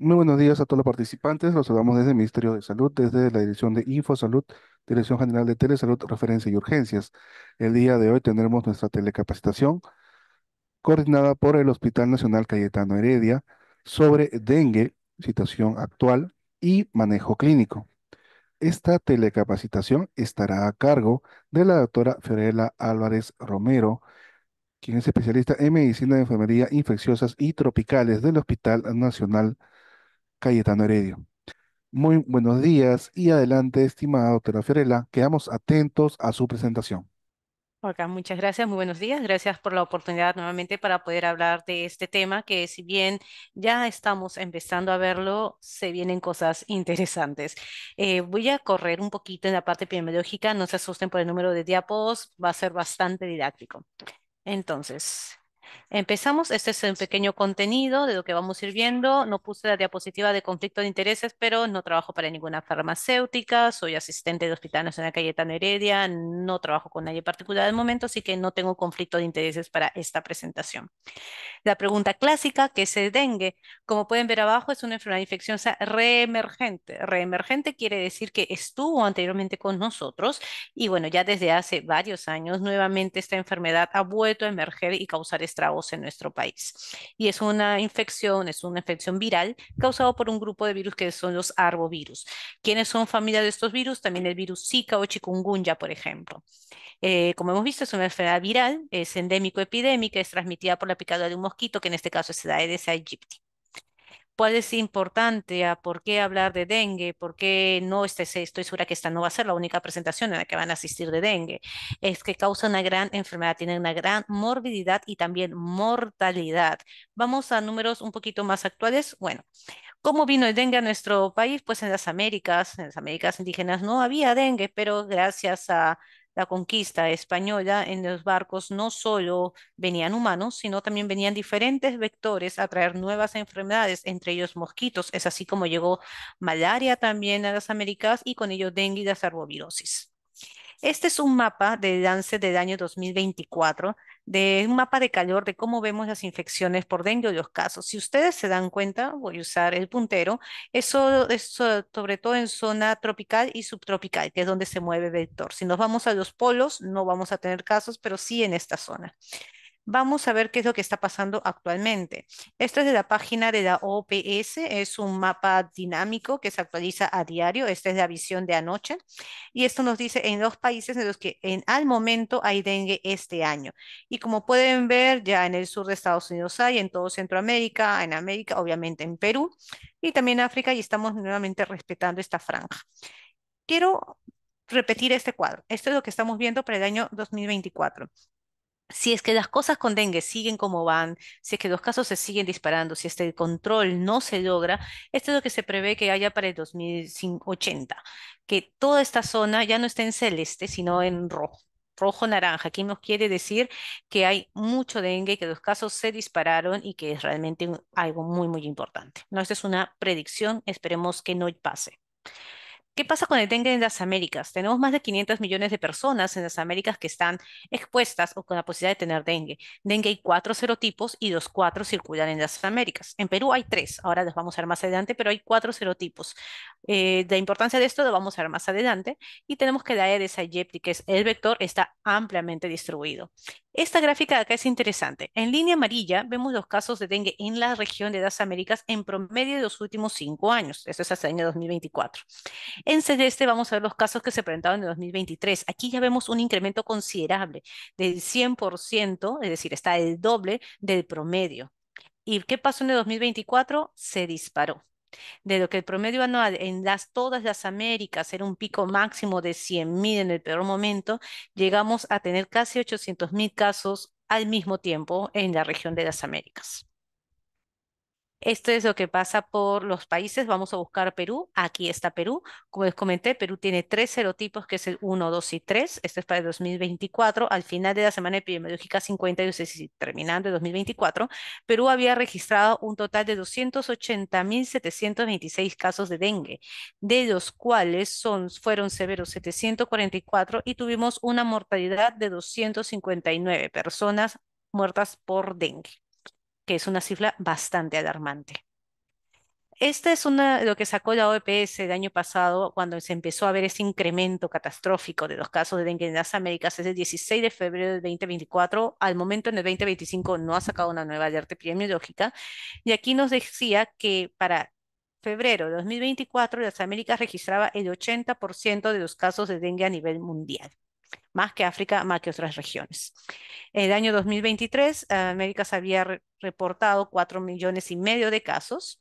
Muy buenos días a todos los participantes. Los saludamos desde el Ministerio de Salud, desde la Dirección de InfoSalud, Dirección General de Telesalud, Referencia y Urgencias. El día de hoy tendremos nuestra telecapacitación coordinada por el Hospital Nacional Cayetano Heredia sobre dengue, situación actual y manejo clínico. Esta telecapacitación estará a cargo de la doctora Fiorella Álvarez Romero, quien es especialista en medicina de enfermería infecciosas y tropicales del Hospital Nacional Cayetano Heredia. Muy buenos días y adelante, estimada doctora Fiorella. Quedamos atentos a su presentación. Acá, muchas gracias, muy buenos días. Gracias por la oportunidad nuevamente para poder hablar de este tema que si bien ya estamos empezando a verlo, se vienen cosas interesantes. Voy a correr un poquito en la parte epidemiológica, no se asusten por el número de diapos, va a ser bastante didáctico. Entonces, empezamos. Este es el pequeño contenido de lo que vamos a ir viendo. No puse la diapositiva de conflicto de intereses, pero no trabajo para ninguna farmacéutica. Soy asistente del Hospital Nacional Cayetano Heredia. No trabajo con nadie particular de momento, así que no tengo conflicto de intereses para esta presentación. La pregunta clásica, ¿qué es el dengue? Como pueden ver abajo, es una enfermedad infecciosa reemergente. Reemergente quiere decir que estuvo anteriormente con nosotros y bueno, ya desde hace varios años nuevamente esta enfermedad ha vuelto a emerger y causar estragos en nuestro país. Y es una infección viral causada por un grupo de virus que son los arbovirus. ¿Quiénes son familia de estos virus? También el virus Zika o chikungunya, por ejemplo. Como hemos visto, es una enfermedad viral, es endémico-epidémica, es transmitida por la picadura de un mosquito, que en este caso es el Aedes aegypti. ¿Cuál es importante? ¿Por qué hablar de dengue? ¿Por qué no? Estoy segura que esta no va a ser la única presentación en la que van a asistir de dengue. Es que causa una gran enfermedad, tiene una gran morbilidad y también mortalidad. Vamos a números un poquito más actuales. Bueno, ¿cómo vino el dengue a nuestro país? Pues en las Américas indígenas no había dengue, pero gracias a la conquista española, en los barcos no solo venían humanos, sino también venían diferentes vectores a traer nuevas enfermedades, entre ellos mosquitos. Es así como llegó malaria también a las Américas y con ello dengue y las arbovirosis. Este es un mapa de Lancet del año 2024, de un mapa de calor de cómo vemos las infecciones por dengue o los casos. Si ustedes se dan cuenta, voy a usar el puntero, eso es sobre todo en zona tropical y subtropical, que es donde se mueve el vector. Si nos vamos a los polos, no vamos a tener casos, pero sí en esta zona. Vamos a ver qué es lo que está pasando actualmente. Esto es de la página de la OPS, es un mapa dinámico que se actualiza a diario. Esta es la visión de anoche. Y esto nos dice en los países en los que al momento hay dengue este año. Y como pueden ver, ya en el sur de Estados Unidos hay, en todo Centroamérica, en América, obviamente en Perú y también en África, y estamos nuevamente respetando esta franja. Quiero repetir este cuadro. Esto es lo que estamos viendo para el año 2024. Si es que las cosas con dengue siguen como van, si es que los casos se siguen disparando, si este control no se logra, esto es lo que se prevé que haya para el 2080, que toda esta zona ya no esté en celeste, sino en rojo. Rojo naranja, aquí nos quiere decir que hay mucho dengue, que los casos se dispararon y que es realmente algo muy, muy importante. No, esta es una predicción, esperemos que no pase. ¿Qué pasa con el dengue en las Américas? Tenemos más de 500 millones de personas en las Américas que están expuestas o con la posibilidad de tener dengue. Dengue hay cuatro serotipos y los cuatro circulan en las Américas. En Perú hay tres, ahora los vamos a ver más adelante, pero hay cuatro serotipos. La importancia de esto lo vamos a ver más adelante. Y tenemos que la Aedes aegypti, que es el vector, está ampliamente distribuido. Esta gráfica de acá es interesante. En línea amarilla vemos los casos de dengue en la región de las Américas en promedio de los últimos 5 años. Esto es hasta el año 2024. En celeste vamos a ver los casos que se presentaron en 2023. Aquí ya vemos un incremento considerable del 100%, es decir, está el doble del promedio. ¿Y qué pasó en el 2024? Se disparó. De lo que el promedio anual en todas las Américas era un pico máximo de 100.000 en el peor momento, llegamos a tener casi 800.000 casos al mismo tiempo en la región de las Américas. Esto es lo que pasa por los países. Vamos a buscar Perú. Aquí está Perú. Como les comenté, Perú tiene tres serotipos, que es el 1, 2 y 3. Este es para el 2024. Al final de la semana epidemiológica 52, es decir, terminando el 2024, Perú había registrado un total de 280.726 casos de dengue, de los cuales fueron severos 744 y tuvimos una mortalidad de 259 personas muertas por dengue, que es una cifra bastante alarmante. Este es lo que sacó la OPS el año pasado cuando se empezó a ver ese incremento catastrófico de los casos de dengue en las Américas. Es el 16 de febrero del 2024. Al momento, en el 2025, no ha sacado una nueva alerta epidemiológica. Y aquí nos decía que para febrero de 2024, las Américas registraba el 80% de los casos de dengue a nivel mundial, más que África, más que otras regiones. En el año 2023, Américas había reportado 4,5 millones de casos.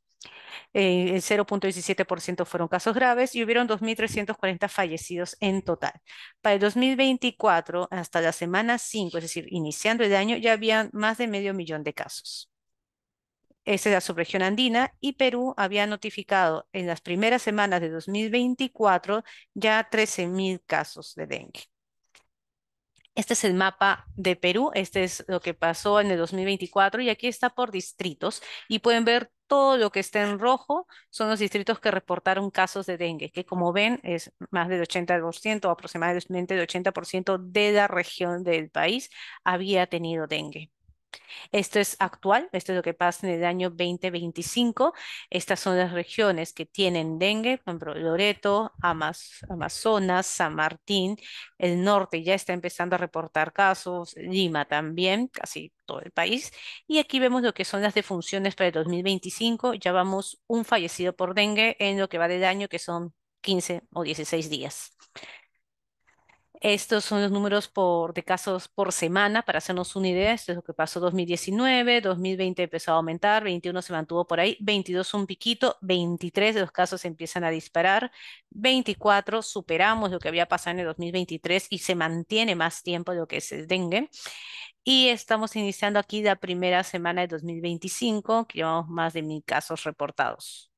El 0,17% fueron casos graves y hubieron 2.340 fallecidos en total. Para el 2024, hasta la semana 5, es decir, iniciando el año, ya habían más de medio millón de casos. Esta es la subregión andina y Perú había notificado en las primeras semanas de 2024 ya 13.000 casos de dengue. Este es el mapa de Perú, este es lo que pasó en el 2024 y aquí está por distritos y pueden ver todo lo que está en rojo son los distritos que reportaron casos de dengue, que como ven es más del 80%, aproximadamente el 80% de la región del país había tenido dengue. Esto es actual, esto es lo que pasa en el año 2025. Estas son las regiones que tienen dengue, por ejemplo, Loreto, Amazonas, San Martín. El norte ya está empezando a reportar casos, Lima también, casi todo el país. Y aquí vemos lo que son las defunciones para el 2025. Ya vamos un fallecido por dengue en lo que va del año, que son 15 o 16 días. Estos son los números de casos por semana, para hacernos una idea. Esto es lo que pasó 2019, 2020 empezó a aumentar, 21 se mantuvo por ahí, 22 un piquito, 23 de los casos empiezan a disparar, 24 superamos lo que había pasado en el 2023 y se mantiene más tiempo de lo que es el dengue. Y estamos iniciando aquí la primera semana de 2025, que llevamos más de 1.000 casos reportados.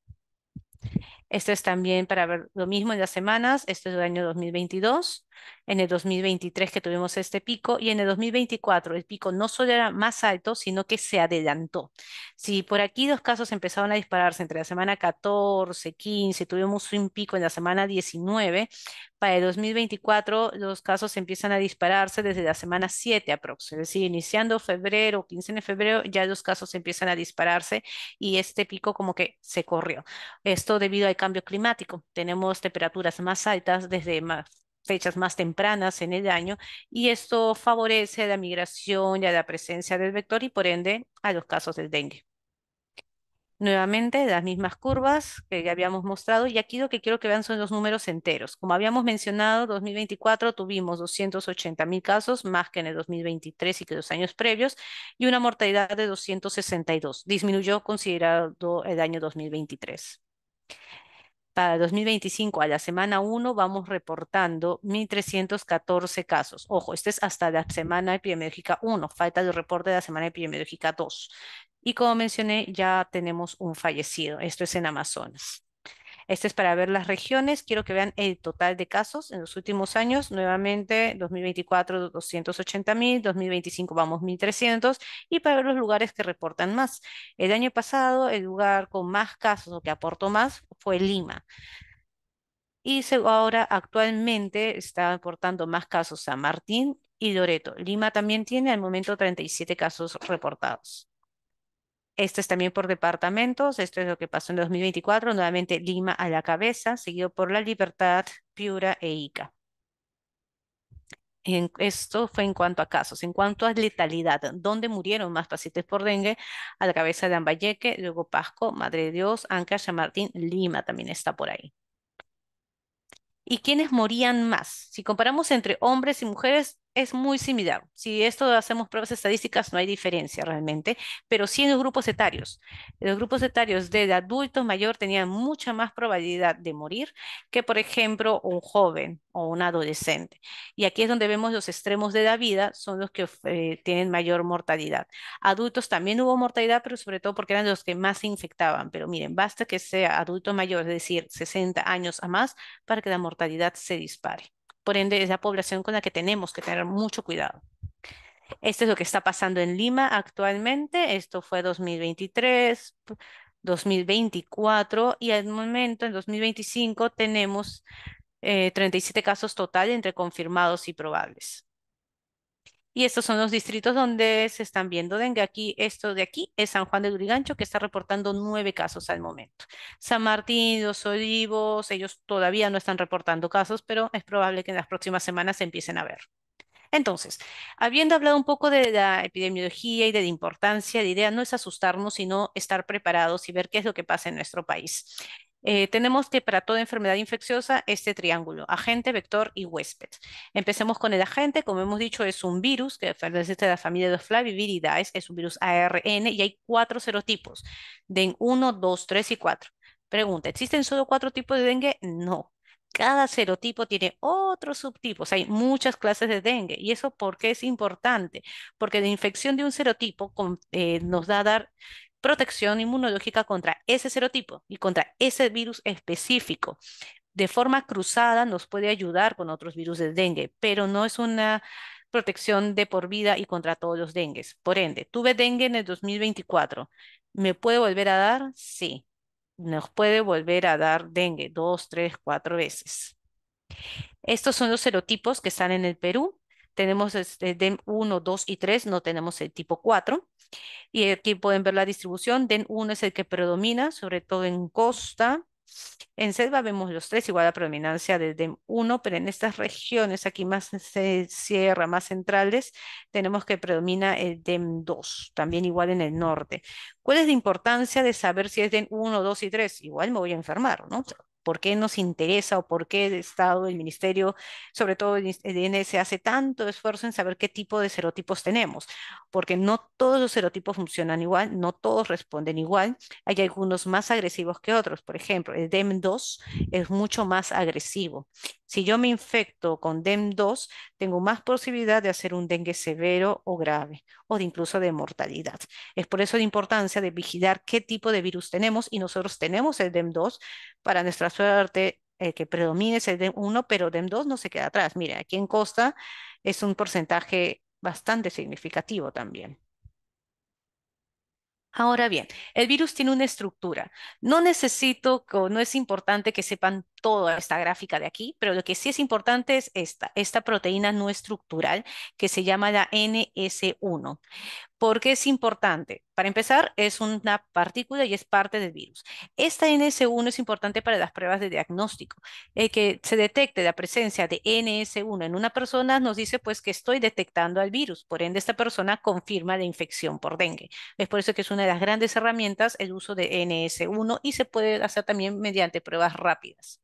Esto es también para ver lo mismo en las semanas. Esto es del año 2022, en el 2023 que tuvimos este pico y en el 2024 el pico no solo era más alto, sino que se adelantó. Si por aquí los casos empezaron a dispararse entre la semana 14, 15, tuvimos un pico en la semana 19, para el 2024 los casos empiezan a dispararse desde la semana 7 aproximadamente, es decir, iniciando febrero, 15 de febrero, ya los casos empiezan a dispararse y este pico como que se corrió. Esto debido al cambio climático. Tenemos temperaturas más altas desde fechas más tempranas en el año y esto favorece la migración y a la presencia del vector y por ende a los casos del dengue. Nuevamente, las mismas curvas que ya habíamos mostrado y aquí lo que quiero que vean son los números enteros. Como habíamos mencionado, 2024 tuvimos 280.000 casos, más que en el 2023 y que los años previos, y una mortalidad de 262. Disminuyó considerado el año 2023. Para 2025, a la semana 1, vamos reportando 1.314 casos. Ojo, este es hasta la semana epidemiológica 1, falta el reporte de la semana epidemiológica 2. Y como mencioné, ya tenemos un fallecido. Esto es en Amazonas. Este es para ver las regiones. Quiero que vean el total de casos en los últimos años. Nuevamente, 2024, 280.000, 2025 vamos 1.300 y para ver los lugares que reportan más. El año pasado, el lugar con más casos o que aportó más fue Lima. Y ahora actualmente está aportando más casos San Martín y Loreto. Lima también tiene al momento 37 casos reportados. Este es también por departamentos. Esto es lo que pasó en 2024. Nuevamente Lima a la cabeza, seguido por La Libertad, Piura e Ica. Esto fue en cuanto a casos. En cuanto a letalidad, ¿dónde murieron más pacientes por dengue? A la cabeza de Lambayeque, luego Pasco, Madre de Dios, Ancash, San Martín, Lima también está por ahí. ¿Y quiénes morían más? Si comparamos entre hombres y mujeres, es muy similar. Si esto hacemos pruebas estadísticas, no hay diferencia realmente, pero sí en los grupos etarios. Los grupos etarios del adulto mayor tenían mucha más probabilidad de morir que, por ejemplo, un joven o un adolescente. Y aquí es donde vemos los extremos de la vida, son los que tienen mayor mortalidad. Adultos también hubo mortalidad, pero sobre todo porque eran los que más se infectaban. Pero miren, basta que sea adulto mayor, es decir, 60 años a más para que la mortalidad se dispare. Por ende, es la población con la que tenemos que tener mucho cuidado. Esto es lo que está pasando en Lima actualmente. Esto fue 2023, 2024 y al momento, en 2025, tenemos 37 casos total entre confirmados y probables. Y estos son los distritos donde se están viendo dengue. Aquí, esto de aquí es San Juan de Lurigancho, que está reportando 9 casos al momento. San Martín, Los Olivos, ellos todavía no están reportando casos, pero es probable que en las próximas semanas se empiecen a ver. Entonces, habiendo hablado un poco de la epidemiología y de la importancia, la idea no es asustarnos, sino estar preparados y ver qué es lo que pasa en nuestro país. Tenemos que para toda enfermedad infecciosa este triángulo, agente, vector y huésped. Empecemos con el agente, como hemos dicho, es un virus que pertenece a la familia de los Flaviviridae, es un virus ARN y hay 4 serotipos, DEN 1, 2, 3 y 4. Pregunta, ¿existen solo 4 tipos de dengue? No. Cada serotipo tiene otros subtipos. Hay muchas clases de dengue. ¿Y eso por qué es importante? Porque la infección de un serotipo nos da a dar protección inmunológica contra ese serotipo y contra ese virus específico. De forma cruzada nos puede ayudar con otros virus de dengue, pero no es una protección de por vida y contra todos los dengues. Por ende, tuve dengue en el 2024. ¿Me puede volver a dar? Sí, nos puede volver a dar dengue 2, 3, 4 veces. Estos son los serotipos que están en el Perú. Tenemos este DEM 1, 2 y 3, no tenemos el tipo 4. Y aquí pueden ver la distribución. DEN 1 es el que predomina, sobre todo en costa. En selva vemos los tres, igual la predominancia del DEM 1, pero en estas regiones aquí más sierra, más centrales, tenemos que predomina el DEM 2, también igual en el norte. ¿Cuál es la importancia de saber si es DEM 1, 2 y 3? Igual me voy a enfermar, ¿no? ¿Por qué nos interesa o por qué el Estado, el Ministerio, sobre todo el INS, hace tanto esfuerzo en saber qué tipo de serotipos tenemos? Porque no todos los serotipos funcionan igual, no todos responden igual. Hay algunos más agresivos que otros. Por ejemplo, el DEM2 es mucho más agresivo. Si yo me infecto con DEM2, tengo más posibilidad de hacer un dengue severo o grave, o de incluso de mortalidad. Es por eso la importancia de vigilar qué tipo de virus tenemos, y nosotros tenemos el DEM2. Para nuestra suerte, el que predomine es el DEM1, pero DEM2 no se queda atrás. Mire, aquí en Costa es un porcentaje bastante significativo también. Ahora bien, el virus tiene una estructura. No necesito, no es importante que sepan toda esta gráfica de aquí, pero lo que sí es importante es esta proteína no estructural que se llama la NS1. ¿Por qué es importante? Para empezar, es una partícula y es parte del virus. Esta NS1 es importante para las pruebas de diagnóstico. El que se detecte la presencia de NS1 en una persona nos dice pues que estoy detectando al virus. Por ende, esta persona confirma la infección por dengue. Es por eso que es una de las grandes herramientas el uso de NS1 y se puede hacer también mediante pruebas rápidas.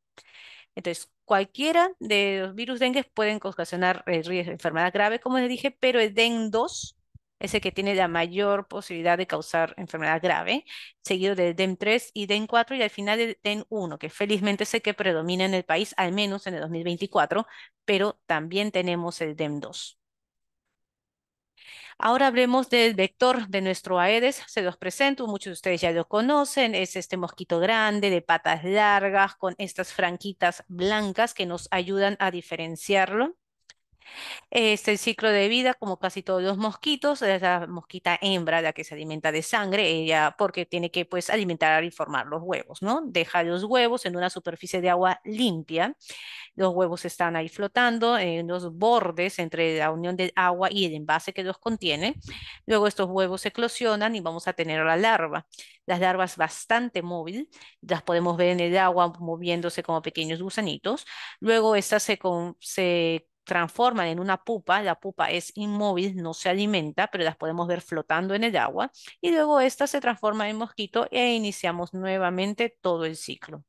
Entonces, cualquiera de los virus dengue pueden ocasionar enfermedad grave, como les dije, pero el DEN2 es el que tiene la mayor posibilidad de causar enfermedad grave, seguido del DEN3 y DEN4 y al final el DEN1, que felizmente es el que predomina en el país, al menos en el 2024, pero también tenemos el DEN2. Ahora hablemos del vector de nuestro Aedes. Se los presento, muchos de ustedes ya lo conocen. Es este mosquito grande de patas largas con estas franquitas blancas que nos ayudan a diferenciarlo. Este el ciclo de vida, como casi todos los mosquitos, es la mosquita hembra la que se alimenta de sangre, ella porque tiene que pues alimentar y formar los huevos, ¿no? Deja los huevos en una superficie de agua limpia. Los huevos están ahí flotando en los bordes entre la unión del agua y el envase que los contiene. Luego estos huevos eclosionan y vamos a tener la larva. Las larvas bastante móvil, las podemos ver en el agua moviéndose como pequeños gusanitos. Luego estas se transforman en una pupa. La pupa es inmóvil, no se alimenta, pero las podemos ver flotando en el agua. Y luego esta se transforma en mosquito e iniciamos nuevamente todo el ciclo.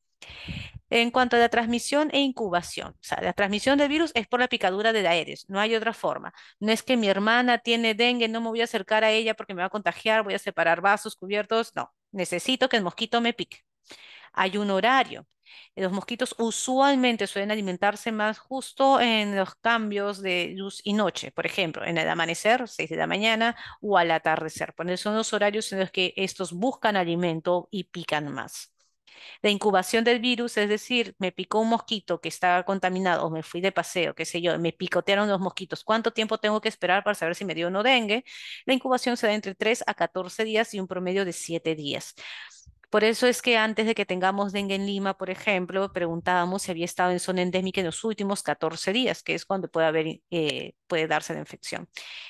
En cuanto a la transmisión e incubación, o sea, la transmisión del virus es por la picadura del Aedes, no hay otra forma. No es que mi hermana tiene dengue, no me voy a acercar a ella porque me va a contagiar, voy a separar vasos cubiertos, no, necesito que el mosquito me pique. Hay un horario. Los mosquitos usualmente suelen alimentarse más justo en los cambios de luz y noche, por ejemplo, en el amanecer, 6 de la mañana, o al atardecer. Por eso son los horarios en los que estos buscan alimento y pican más. La incubación del virus, es decir, me picó un mosquito que estaba contaminado o me fui de paseo, qué sé yo, me picotearon los mosquitos. ¿Cuánto tiempo tengo que esperar para saber si me dio o no dengue? La incubación se da entre 3 a 14 días y un promedio de 7 días. Por eso es que antes de que tengamos dengue en Lima, por ejemplo, preguntábamos si había estado en zona endémica en los últimos 14 días, que es cuando puede haber, puede darse la infección.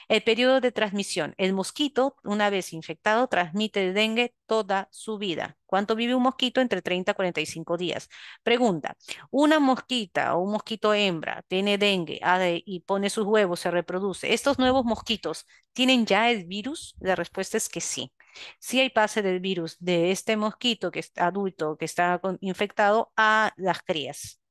El periodo de transmisión. El mosquito, una vez infectado, transmite el dengue toda su vida. ¿Cuánto vive un mosquito? Entre 30 a 45 días. Pregunta, ¿una mosquita o un mosquito hembra tiene dengue y pone sus huevos, se reproduce? ¿Estos nuevos mosquitos tienen ya el virus? La respuesta es que sí. Si hay pase del virus de este mosquito que es adulto, que está infectado, a las crías.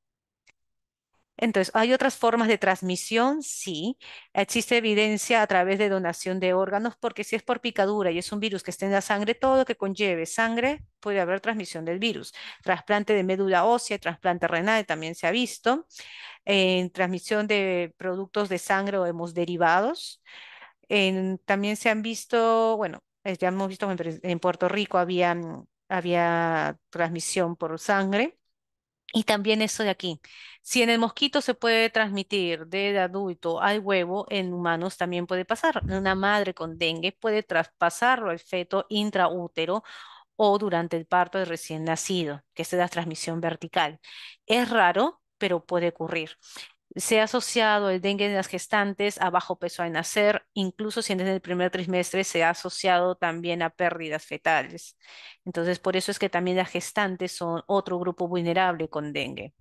Entonces, ¿hay otras formas de transmisión? Sí. Existe evidencia a través de donación de órganos, porque si es por picadura y es un virus que está en la sangre, todo lo que conlleve sangre puede haber transmisión del virus. Trasplante de médula ósea, trasplante renal también se ha visto. En transmisión de productos de sangre o hemosderivados. También se han visto, bueno, ya hemos visto en Puerto Rico había transmisión por sangre. Y también eso de aquí. Si en el mosquito se puede transmitir del adulto al huevo, en humanos también puede pasar. Una madre con dengue puede traspasarlo al feto intraútero o durante el parto del recién nacido, que es la transmisión vertical. Es raro, pero puede ocurrir. Se ha asociado el dengue en las gestantes a bajo peso al nacer, incluso si en el primer trimestre se ha asociado también a pérdidas fetales. Entonces, por eso es que también las gestantes son otro grupo vulnerable con dengue.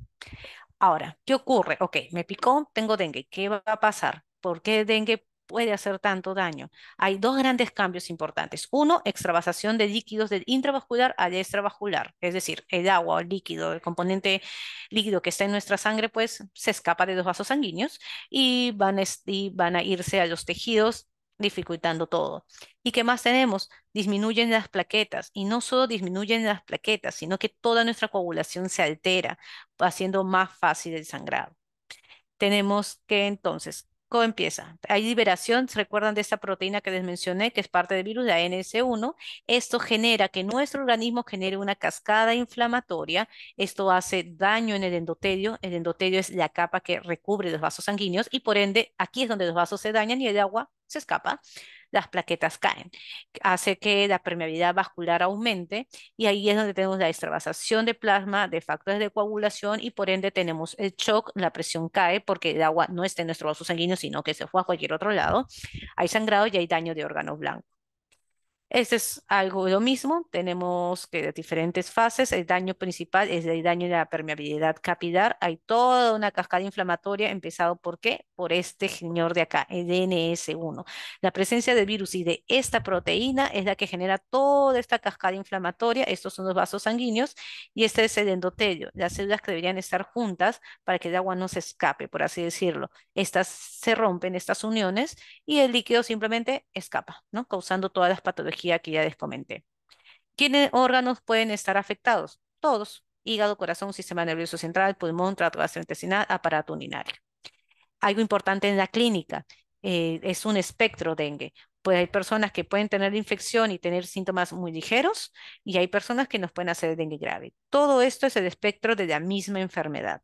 Ahora, ¿qué ocurre? Ok, me picó, tengo dengue. ¿Qué va a pasar? ¿Por qué el dengue puede hacer tanto daño? Hay dos grandes cambios importantes. Uno, extravasación de líquidos del intravascular al extravascular, es decir, el agua o el líquido, el componente líquido que está en nuestra sangre, pues se escapa de los vasos sanguíneos y van a irse a los tejidos, dificultando todo. ¿Y qué más tenemos? Disminuyen las plaquetas y no solo disminuyen las plaquetas, sino que toda nuestra coagulación se altera haciendo más fácil el sangrado. Tenemos que entonces, ¿cómo empieza? Hay liberación, ¿se recuerdan de esta proteína que les mencioné, que es parte del virus, la NS1? Esto genera que nuestro organismo genere una cascada inflamatoria. Esto hace daño en el endotelio. El endotelio es la capa que recubre los vasos sanguíneos y por ende aquí es donde los vasos se dañan y el agua se escapa. Las plaquetas caen. Hace que la permeabilidad vascular aumente y ahí es donde tenemos la extravasación de plasma, de factores de coagulación y por ende tenemos el shock, la presión cae porque el agua no está en nuestro vaso sanguíneo, sino que se fue a cualquier otro lado. Hay sangrado y hay daño de órganos blancos. Este es algo lo mismo, tenemos que de diferentes fases, el daño principal es el daño de la permeabilidad capilar, hay toda una cascada inflamatoria, empezado ¿por qué? Por este señor de acá, el DNS1. La presencia del virus y de esta proteína es la que genera toda esta cascada inflamatoria, estos son los vasos sanguíneos y este es el endotelio, las células que deberían estar juntas para que el agua no se escape, por así decirlo. Estas se rompen, estas uniones y el líquido simplemente escapa, ¿no? Causando todas las patologías que ya les comenté. ¿Quiénes órganos pueden estar afectados? Todos. Hígado, corazón, sistema nervioso central, pulmón, tracto gastrointestinal, aparato urinario. Algo importante en la clínica, es un espectro dengue. Pues hay personas que pueden tener infección y tener síntomas muy ligeros y hay personas que nos pueden hacer dengue grave. Todo esto es el espectro de la misma enfermedad.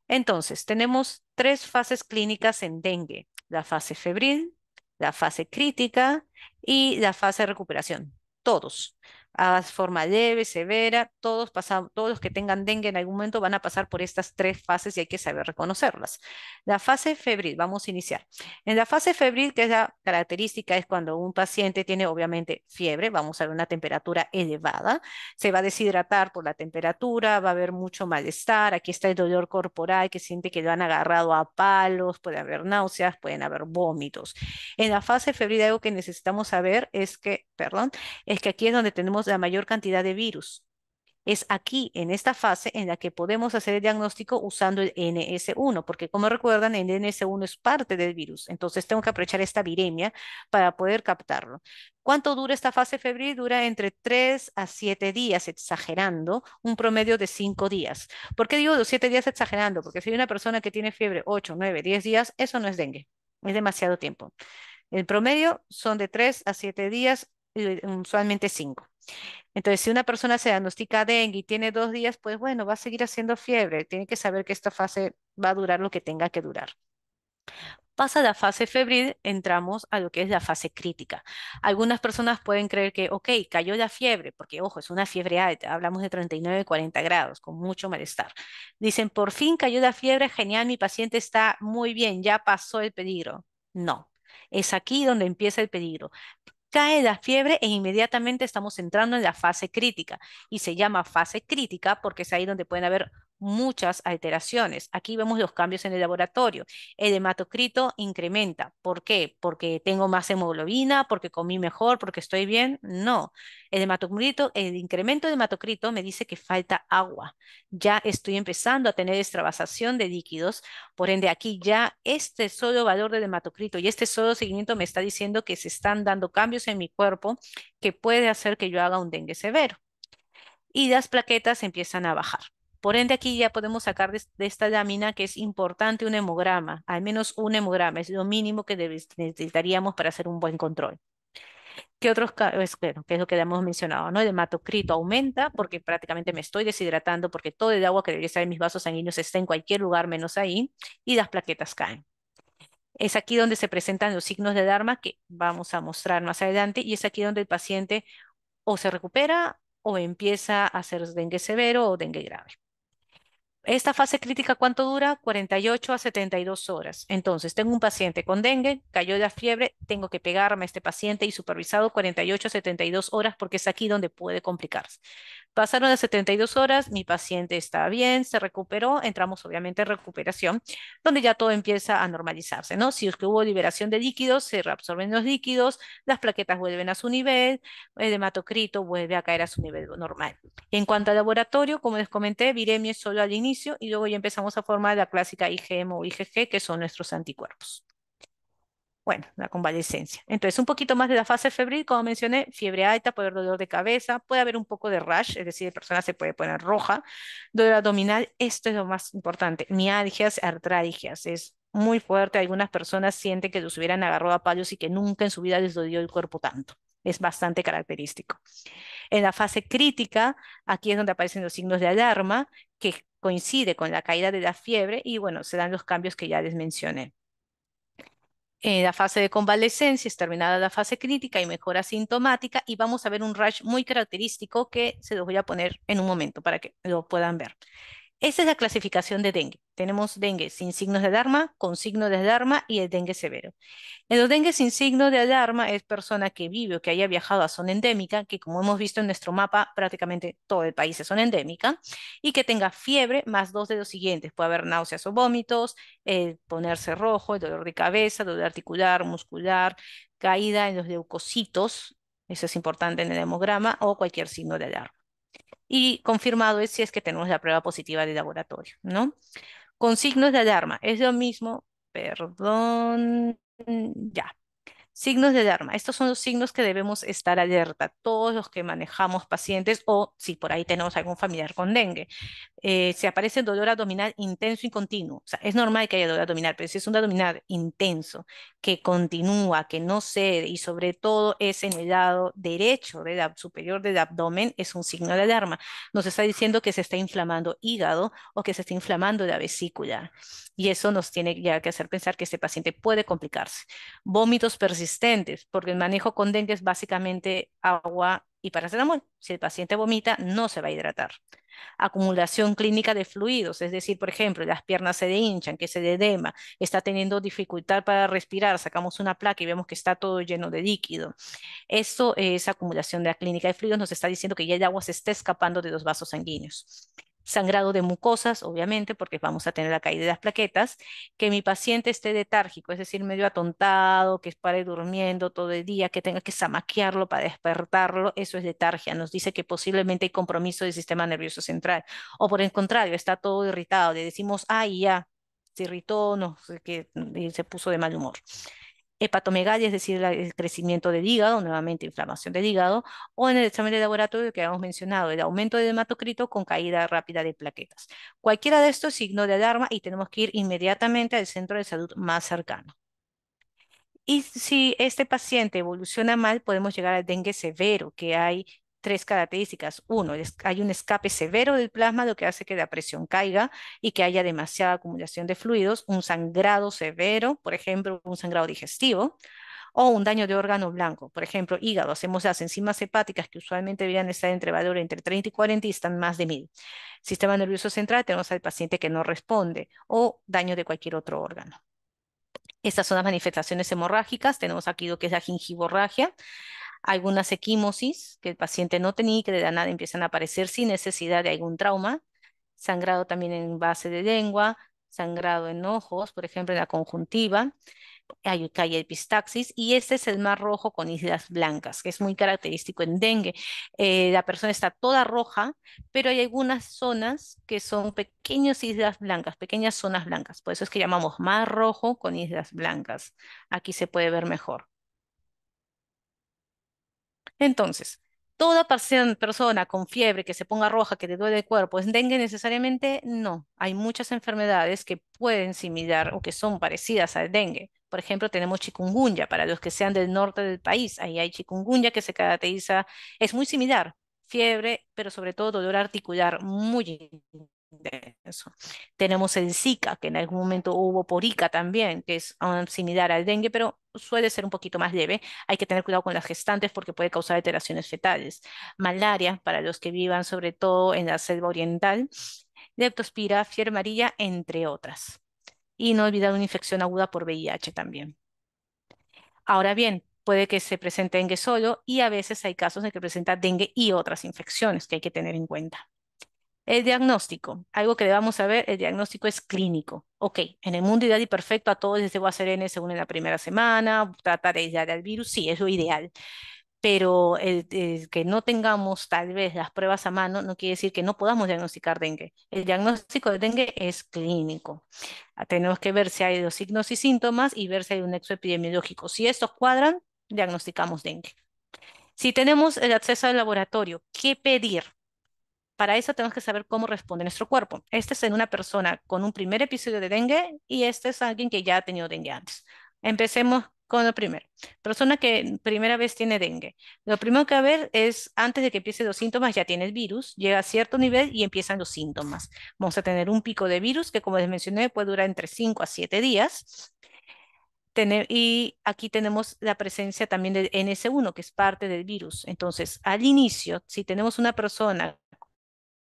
Entonces, tenemos tres fases clínicas en dengue, la fase febril, la fase crítica y la fase de recuperación. Todos, a forma leve, severa, todos los que tengan dengue en algún momento van a pasar por estas tres fases y hay que saber reconocerlas. La fase febril, vamos a iniciar. En la fase febril, que es la característica, es cuando un paciente tiene obviamente fiebre, vamos a ver una temperatura elevada, se va a deshidratar por la temperatura, va a haber mucho malestar, aquí está el dolor corporal que siente que lo han agarrado a palos, puede haber náuseas, pueden haber vómitos. En la fase febril algo que necesitamos saber es que, perdón, es que aquí es donde tenemos la mayor cantidad de virus. Es aquí, en esta fase, en la que podemos hacer el diagnóstico usando el NS1, porque como recuerdan, el NS1 es parte del virus. Entonces tengo que aprovechar esta viremia para poder captarlo. ¿Cuánto dura esta fase febril? Dura entre 3 a 7 días, exagerando, un promedio de 5 días. ¿Por qué digo los 7 días exagerando? Porque si hay una persona que tiene fiebre 8, 9, 10 días, eso no es dengue. Es demasiado tiempo. El promedio son de 3 a 7 días, usualmente 5. Entonces, si una persona se diagnostica dengue y tiene 2 días, pues bueno, va a seguir haciendo fiebre. Tiene que saber que esta fase va a durar lo que tenga que durar. Pasa la fase febril, entramos a lo que es la fase crítica. Algunas personas pueden creer que, ok, cayó la fiebre, porque ojo, es una fiebre alta, hablamos de 39, 40 grados, con mucho malestar. Dicen, por fin cayó la fiebre, genial, mi paciente está muy bien, ya pasó el peligro. No, es aquí donde empieza el peligro. Cae la fiebre e inmediatamente estamos entrando en la fase crítica. Y se llama fase crítica porque es ahí donde pueden haber muchas alteraciones. Aquí vemos los cambios en el laboratorio. El hematocrito incrementa. ¿Por qué? Porque tengo más hemoglobina, porque comí mejor, porque estoy bien. No. El hematocrito, el incremento del hematocrito me dice que falta agua. Ya estoy empezando a tener extravasación de líquidos. Por ende, aquí ya este solo valor del hematocrito y este solo seguimiento me está diciendo que se están dando cambios en mi cuerpo que puede hacer que yo haga un dengue severo. Y las plaquetas empiezan a bajar. Por ende, aquí ya podemos sacar de esta lámina que es importante un hemograma, al menos un hemograma, es lo mínimo que necesitaríamos para hacer un buen control. ¿Qué otros, bueno, qué es lo que ya hemos mencionado, ¿no? El hematocrito aumenta porque prácticamente me estoy deshidratando porque todo el agua que debería estar en mis vasos sanguíneos está en cualquier lugar menos ahí y las plaquetas caen. Es aquí donde se presentan los signos de alarma que vamos a mostrar más adelante y es aquí donde el paciente o se recupera o empieza a hacer dengue severo o dengue grave. Esta fase crítica, ¿cuánto dura? 48 a 72 horas. Entonces, tengo un paciente con dengue, cayó la fiebre, tengo que pegarme a este paciente y supervisado 48 a 72 horas porque es aquí donde puede complicarse. Pasaron las 72 horas, mi paciente está bien, se recuperó, entramos obviamente en recuperación, donde ya todo empieza a normalizarse, ¿no? Si es que hubo liberación de líquidos, se reabsorben los líquidos, las plaquetas vuelven a su nivel, el hematocrito vuelve a caer a su nivel normal. En cuanto al laboratorio, como les comenté, viremia es solo al inicio y luego ya empezamos a formar la clásica IgM o IgG, que son nuestros anticuerpos. Bueno, la convalecencia. Entonces, un poquito más de la fase febril, como mencioné, fiebre alta, puede haber dolor de cabeza, puede haber un poco de rash, es decir, la persona se puede poner roja, dolor abdominal, esto es lo más importante, mialgias, artralgias, es muy fuerte, algunas personas sienten que los hubieran agarrado a palos y que nunca en su vida les dolió el cuerpo tanto. Es bastante característico. En la fase crítica, aquí es donde aparecen los signos de alarma, que coincide con la caída de la fiebre y bueno, se dan los cambios que ya les mencioné. En la fase de convalecencia es terminada la fase crítica y mejora sintomática y vamos a ver un rash muy característico que se los voy a poner en un momento para que lo puedan ver. Esa es la clasificación de dengue. Tenemos dengue sin signos de alarma, con signos de alarma y el dengue severo. En los dengue sin signo de alarma es persona que vive o que haya viajado a zona endémica, que como hemos visto en nuestro mapa, prácticamente todo el país es zona endémica, y que tenga fiebre más dos de los siguientes. Puede haber náuseas o vómitos, ponerse rojo, el dolor de cabeza, dolor articular, muscular, caída en los leucocitos, eso es importante en el hemograma, o cualquier signo de alarma. Y confirmado es si es que tenemos la prueba positiva de laboratorio, ¿no? Con signos de alarma, es lo mismo, perdón, ya. Signos de alarma. Estos son los signos que debemos estar alerta, todos los que manejamos pacientes o si por ahí tenemos algún familiar con dengue. Si aparece dolor abdominal intenso y continuo, o sea, es normal que haya dolor abdominal, pero si es un abdominal intenso, que continúa, que no cede y sobre todo es en el lado derecho superior del abdomen, es un signo de alarma. Nos está diciendo que se está inflamando hígado o que se está inflamando la vesícula. Y eso nos tiene ya que hacer pensar que este paciente puede complicarse. Vómitos persistentes, porque el manejo con dengue es básicamente agua y paracetamol. Si el paciente vomita, no se va a hidratar. Acumulación clínica de fluidos, es decir, por ejemplo, las piernas se le hinchan, que se le edema, está teniendo dificultad para respirar, sacamos una placa y vemos que está todo lleno de líquido. Esto es acumulación de la clínica de fluidos, nos está diciendo que ya el agua se está escapando de los vasos sanguíneos. Sangrado de mucosas, obviamente, porque vamos a tener la caída de las plaquetas, que mi paciente esté letárgico, es decir, medio atontado, que pare durmiendo todo el día, que tenga que zamaquearlo para despertarlo, eso es letargia, nos dice que posiblemente hay compromiso del sistema nervioso central, o por el contrario, está todo irritado, le decimos, ay, ya, se irritó, no sé qué, y se puso de mal humor. Hepatomegalia, es decir, el crecimiento del hígado, nuevamente inflamación del hígado, o en el examen de laboratorio que habíamos mencionado, el aumento del hematocrito con caída rápida de plaquetas. Cualquiera de estos es signo de alarma y tenemos que ir inmediatamente al centro de salud más cercano. Y si este paciente evoluciona mal, podemos llegar al dengue severo, que hay tres características. Uno, hay un escape severo del plasma, lo que hace que la presión caiga y que haya demasiada acumulación de fluidos, un sangrado severo, por ejemplo, un sangrado digestivo, o un daño de órgano blanco, por ejemplo, hígado. Hacemos las enzimas hepáticas que usualmente deberían estar entre valor entre 30 y 40 y están más de 1000. Sistema nervioso central, tenemos al paciente que no responde o daño de cualquier otro órgano. Estas son las manifestaciones hemorrágicas. Tenemos aquí lo que es la gingivorragia, algunas equimosis que el paciente no tenía y que de la nada empiezan a aparecer sin necesidad de algún trauma, sangrado también en base de lengua, sangrado en ojos, por ejemplo, en la conjuntiva, hay epistaxis, y este es el mar rojo con islas blancas, que es muy característico en dengue. La persona está toda roja, pero hay algunas zonas que son pequeñas islas blancas, pequeñas zonas blancas, por eso es que llamamos mar rojo con islas blancas. Aquí se puede ver mejor. Entonces, toda persona con fiebre que se ponga roja, que le duele el cuerpo, ¿es dengue necesariamente? No. Hay muchas enfermedades que pueden similar o que son parecidas al dengue. Por ejemplo, tenemos chikungunya para los que sean del norte del país. Ahí hay chikungunya que se caracteriza, es muy similar, fiebre, pero sobre todo dolor articular muy intenso. Tenemos el Zika, que en algún momento hubo porica también, que es similar al dengue, pero suele ser un poquito más leve. Hay que tener cuidado con las gestantes porque puede causar alteraciones fetales. Malaria, para los que vivan sobre todo en la selva oriental. Leptospira, fiebre amarilla, entre otras. Y no olvidar una infección aguda por VIH también. Ahora bien, puede que se presente dengue solo y a veces hay casos en que presenta dengue y otras infecciones que hay que tener en cuenta. El diagnóstico, algo que debamos saber, el diagnóstico es clínico. Ok, en el mundo ideal y perfecto a todos les debo hacer N según en la primera semana, tratar de aislar al virus, sí, es lo ideal. Pero el que no tengamos tal vez las pruebas a mano no quiere decir que no podamos diagnosticar dengue. El diagnóstico de dengue es clínico. Tenemos que ver si hay los signos y síntomas y ver si hay un nexo epidemiológico. Si estos cuadran, diagnosticamos dengue. Si tenemos el acceso al laboratorio, ¿qué pedir? Para eso tenemos que saber cómo responde nuestro cuerpo. Este es en una persona con un primer episodio de dengue y este es alguien que ya ha tenido dengue antes. Empecemos con lo primero. Persona que primera vez tiene dengue. Lo primero que va a ver es, antes de que empiecen los síntomas, ya tiene el virus, llega a cierto nivel y empiezan los síntomas. Vamos a tener un pico de virus que, como les mencioné, puede durar entre 5 a 7 días. Y aquí tenemos la presencia también del NS1, que es parte del virus. Entonces, al inicio, si tenemos una persona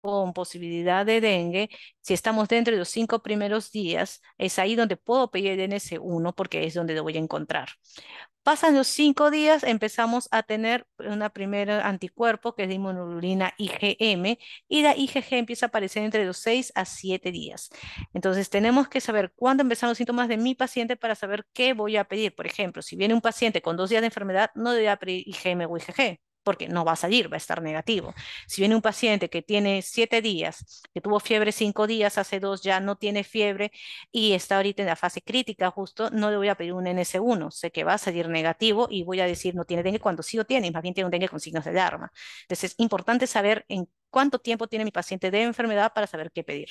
con posibilidad de dengue, si estamos dentro de los 5 primeros días, es ahí donde puedo pedir el NS1 porque es donde lo voy a encontrar. Pasan los 5 días, empezamos a tener una primera anticuerpo que es de inmunoglobulina IgM y la IgG empieza a aparecer entre los 6 a 7 días. Entonces tenemos que saber cuándo empiezan los síntomas de mi paciente para saber qué voy a pedir. Por ejemplo, si viene un paciente con 2 días de enfermedad, no le voy a pedir IgM o IgG porque no va a salir, va a estar negativo. Si viene un paciente que tiene 7 días, que tuvo fiebre 5 días, hace 2 ya no tiene fiebre y está ahorita en la fase crítica justo, no le voy a pedir un NS1, sé que va a salir negativo y voy a decir no tiene dengue cuando sí lo tiene, y más bien tiene un dengue con signos de alarma. Entonces es importante saber en cuánto tiempo tiene mi paciente de enfermedad para saber qué pedir.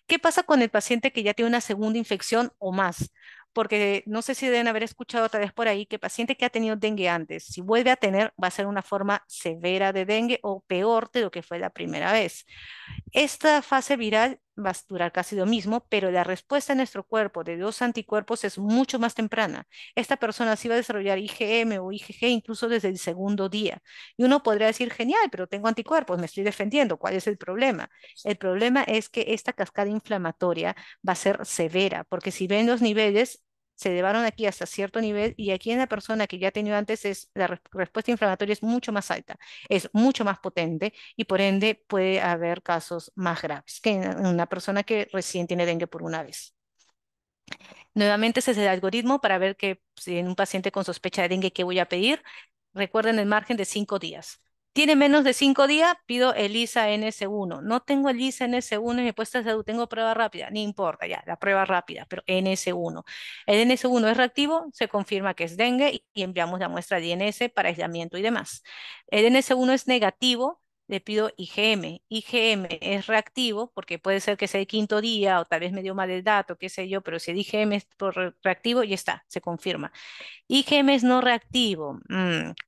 ¿Qué pasa con el paciente que ya tiene una segunda infección o más? Porque no sé si deben haber escuchado otra vez por ahí que el paciente que ha tenido dengue antes, si vuelve a tener, va a ser una forma severa de dengue o peor de lo que fue la primera vez. Esta fase viral va a durar casi lo mismo, pero la respuesta en nuestro cuerpo de los anticuerpos es mucho más temprana. Esta persona sí va a desarrollar IgM o IgG incluso desde el segundo día. Y uno podría decir, genial, pero tengo anticuerpos, me estoy defendiendo. ¿Cuál es el problema? El problema es que esta cascada inflamatoria va a ser severa, porque si ven los niveles, se elevaron aquí hasta cierto nivel y aquí en la persona que ya ha tenido antes la respuesta inflamatoria es mucho más alta, es mucho más potente y por ende puede haber casos más graves que en una persona que recién tiene dengue por una vez. Nuevamente ese es el algoritmo para ver que si en un paciente con sospecha de dengue, ¿qué voy a pedir? Recuerden el margen de 5 días. ¿Tiene menos de 5 días? Pido ELISA NS1. No tengo ELISA NS1 en mi puesta de salud, tengo prueba rápida. No importa, ya, la prueba rápida, pero NS1. El NS1 es reactivo, se confirma que es dengue y enviamos la muestra de INS para aislamiento y demás. El NS1 es negativo, le pido IgM. IgM es reactivo porque puede ser que sea el quinto día o tal vez me dio mal el dato, qué sé yo, pero si el IgM es por reactivo, ya está, se confirma. IgM es no reactivo.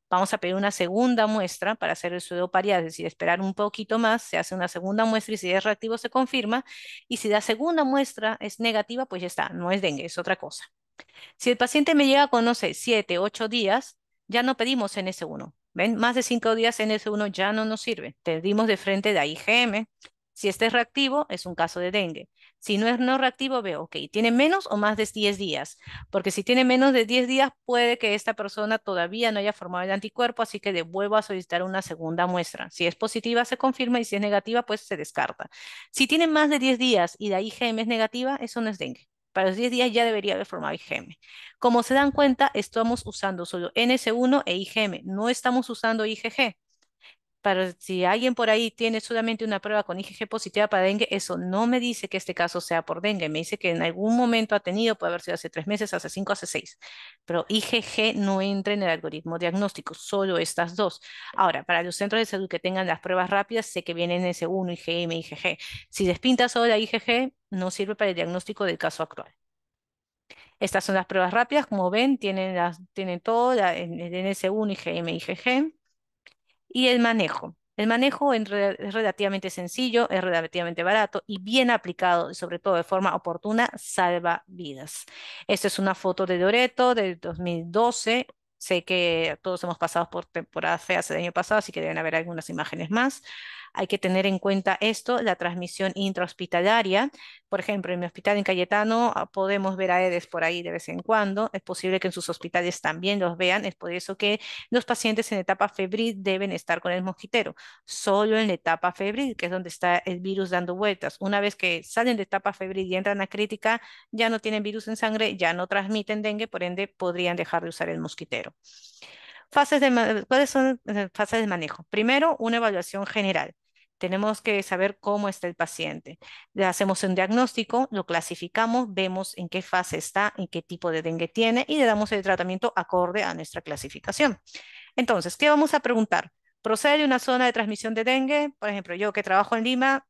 Vamos a pedir una segunda muestra para hacer el pseudopariado, es decir, esperar un poquito más, se hace una segunda muestra y si es reactivo se confirma. Y si la segunda muestra es negativa, pues ya está, no es dengue, es otra cosa. Si el paciente me llega con, no sé, 7, 8 días, ya no pedimos NS1. ¿Ven? Más de 5 días NS1 ya no nos sirve. Pedimos de frente de IgM. Si este es reactivo, es un caso de dengue. Si no es no reactivo, veo, ok, ¿tiene menos o más de 10 días? Porque si tiene menos de 10 días, puede que esta persona todavía no haya formado el anticuerpo, así que vuelvo a solicitar una segunda muestra. Si es positiva, se confirma y si es negativa, pues se descarta. Si tiene más de 10 días y la IgM es negativa, eso no es dengue. Para los 10 días ya debería haber formado IgM. Como se dan cuenta, estamos usando solo NS1 e IgM, no estamos usando IgG. Para si alguien por ahí tiene solamente una prueba con IgG positiva para dengue, eso no me dice que este caso sea por dengue, me dice que en algún momento ha tenido, puede haber sido hace 3 meses, hace 5, hace 6, pero IgG no entra en el algoritmo diagnóstico, solo estas dos. Ahora, para los centros de salud que tengan las pruebas rápidas, sé que vienen NS1, IgM, IgG. Si despinta solo la IgG, no sirve para el diagnóstico del caso actual. Estas son las pruebas rápidas, como ven, tienen todo, el NS1, IgM, IgG. Y el manejo. El manejo es relativamente sencillo, es relativamente barato y bien aplicado, y sobre todo de forma oportuna, salva vidas. Esta es una foto de Loreto del 2012. Sé que todos hemos pasado por temporadas feas el año pasado, así que deben haber algunas imágenes más. Hay que tener en cuenta esto, la transmisión intrahospitalaria. Por ejemplo, en mi hospital en Cayetano podemos ver a Aedes por ahí de vez en cuando. Es posible que en sus hospitales también los vean. Es por eso que los pacientes en etapa febril deben estar con el mosquitero. Solo en la etapa febril, que es donde está el virus dando vueltas. Una vez que salen de etapa febril y entran a crítica, ya no tienen virus en sangre, ya no transmiten dengue, por ende podrían dejar de usar el mosquitero. ¿Cuáles son las fases de manejo? Primero, una evaluación general. Tenemos que saber cómo está el paciente. Le hacemos un diagnóstico, lo clasificamos, vemos en qué fase está, en qué tipo de dengue tiene y le damos el tratamiento acorde a nuestra clasificación. Entonces, ¿qué vamos a preguntar? ¿Procede de una zona de transmisión de dengue? Por ejemplo, yo que trabajo en Lima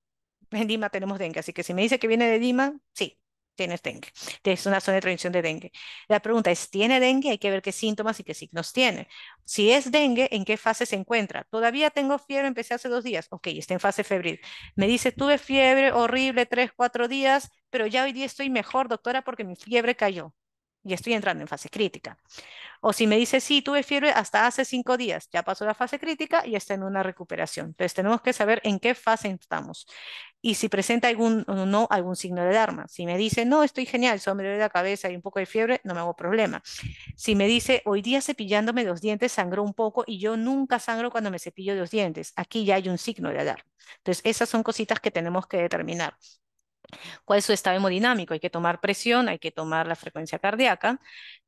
tenemos dengue, así que si me dice que viene de Lima, sí, tienes dengue. Es una zona de transmisión de dengue. La pregunta es, ¿tiene dengue? Hay que ver qué síntomas y qué signos tiene. Si es dengue, ¿en qué fase se encuentra? Todavía tengo fiebre, empecé hace 2 días. Ok, está en fase febril. Me dice, tuve fiebre horrible 3, 4 días, pero ya hoy día estoy mejor, doctora, porque mi fiebre cayó. Y estoy entrando en fase crítica. O si me dice, sí, tuve fiebre hasta hace 5 días, ya pasó la fase crítica y está en una recuperación. Entonces tenemos que saber en qué fase estamos y si presenta algún o no algún signo de alarma. Si me dice, no, estoy genial, solo me duele la cabeza y un poco de fiebre, no me hago problema. Si me dice, hoy día cepillándome los dientes sangró un poco y yo nunca sangro cuando me cepillo los dientes, aquí ya hay un signo de alarma. Entonces esas son cositas que tenemos que determinar. ¿Cuál es su estado hemodinámico? Hay que tomar presión, hay que tomar la frecuencia cardíaca.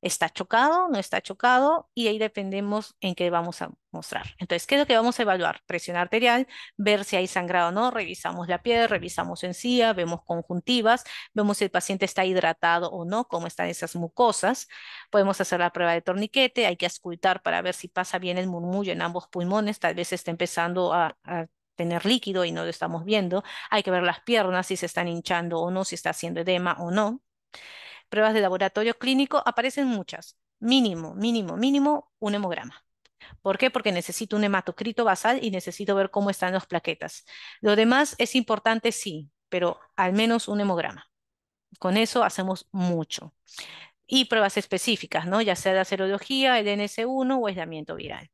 ¿Está chocado? ¿No está chocado? Y ahí dependemos en qué vamos a mostrar. Entonces, ¿qué es lo que vamos a evaluar? Presión arterial, ver si hay sangrado o no, revisamos la piel, revisamos encía, vemos conjuntivas, vemos si el paciente está hidratado o no, cómo están esas mucosas. Podemos hacer la prueba de torniquete, hay que auscultar para ver si pasa bien el murmullo en ambos pulmones, tal vez está empezando a tener líquido y no lo estamos viendo. Hay que ver las piernas, si se están hinchando o no, si está haciendo edema o no. Pruebas de laboratorio clínico, aparecen muchas. Mínimo, mínimo, mínimo, un hemograma. ¿Por qué? Porque necesito un hematocrito basal y necesito ver cómo están las plaquetas. Lo demás es importante, sí, pero al menos un hemograma. Con eso hacemos mucho. Y pruebas específicas, ¿no? Ya sea la serología, el NS1 o aislamiento viral.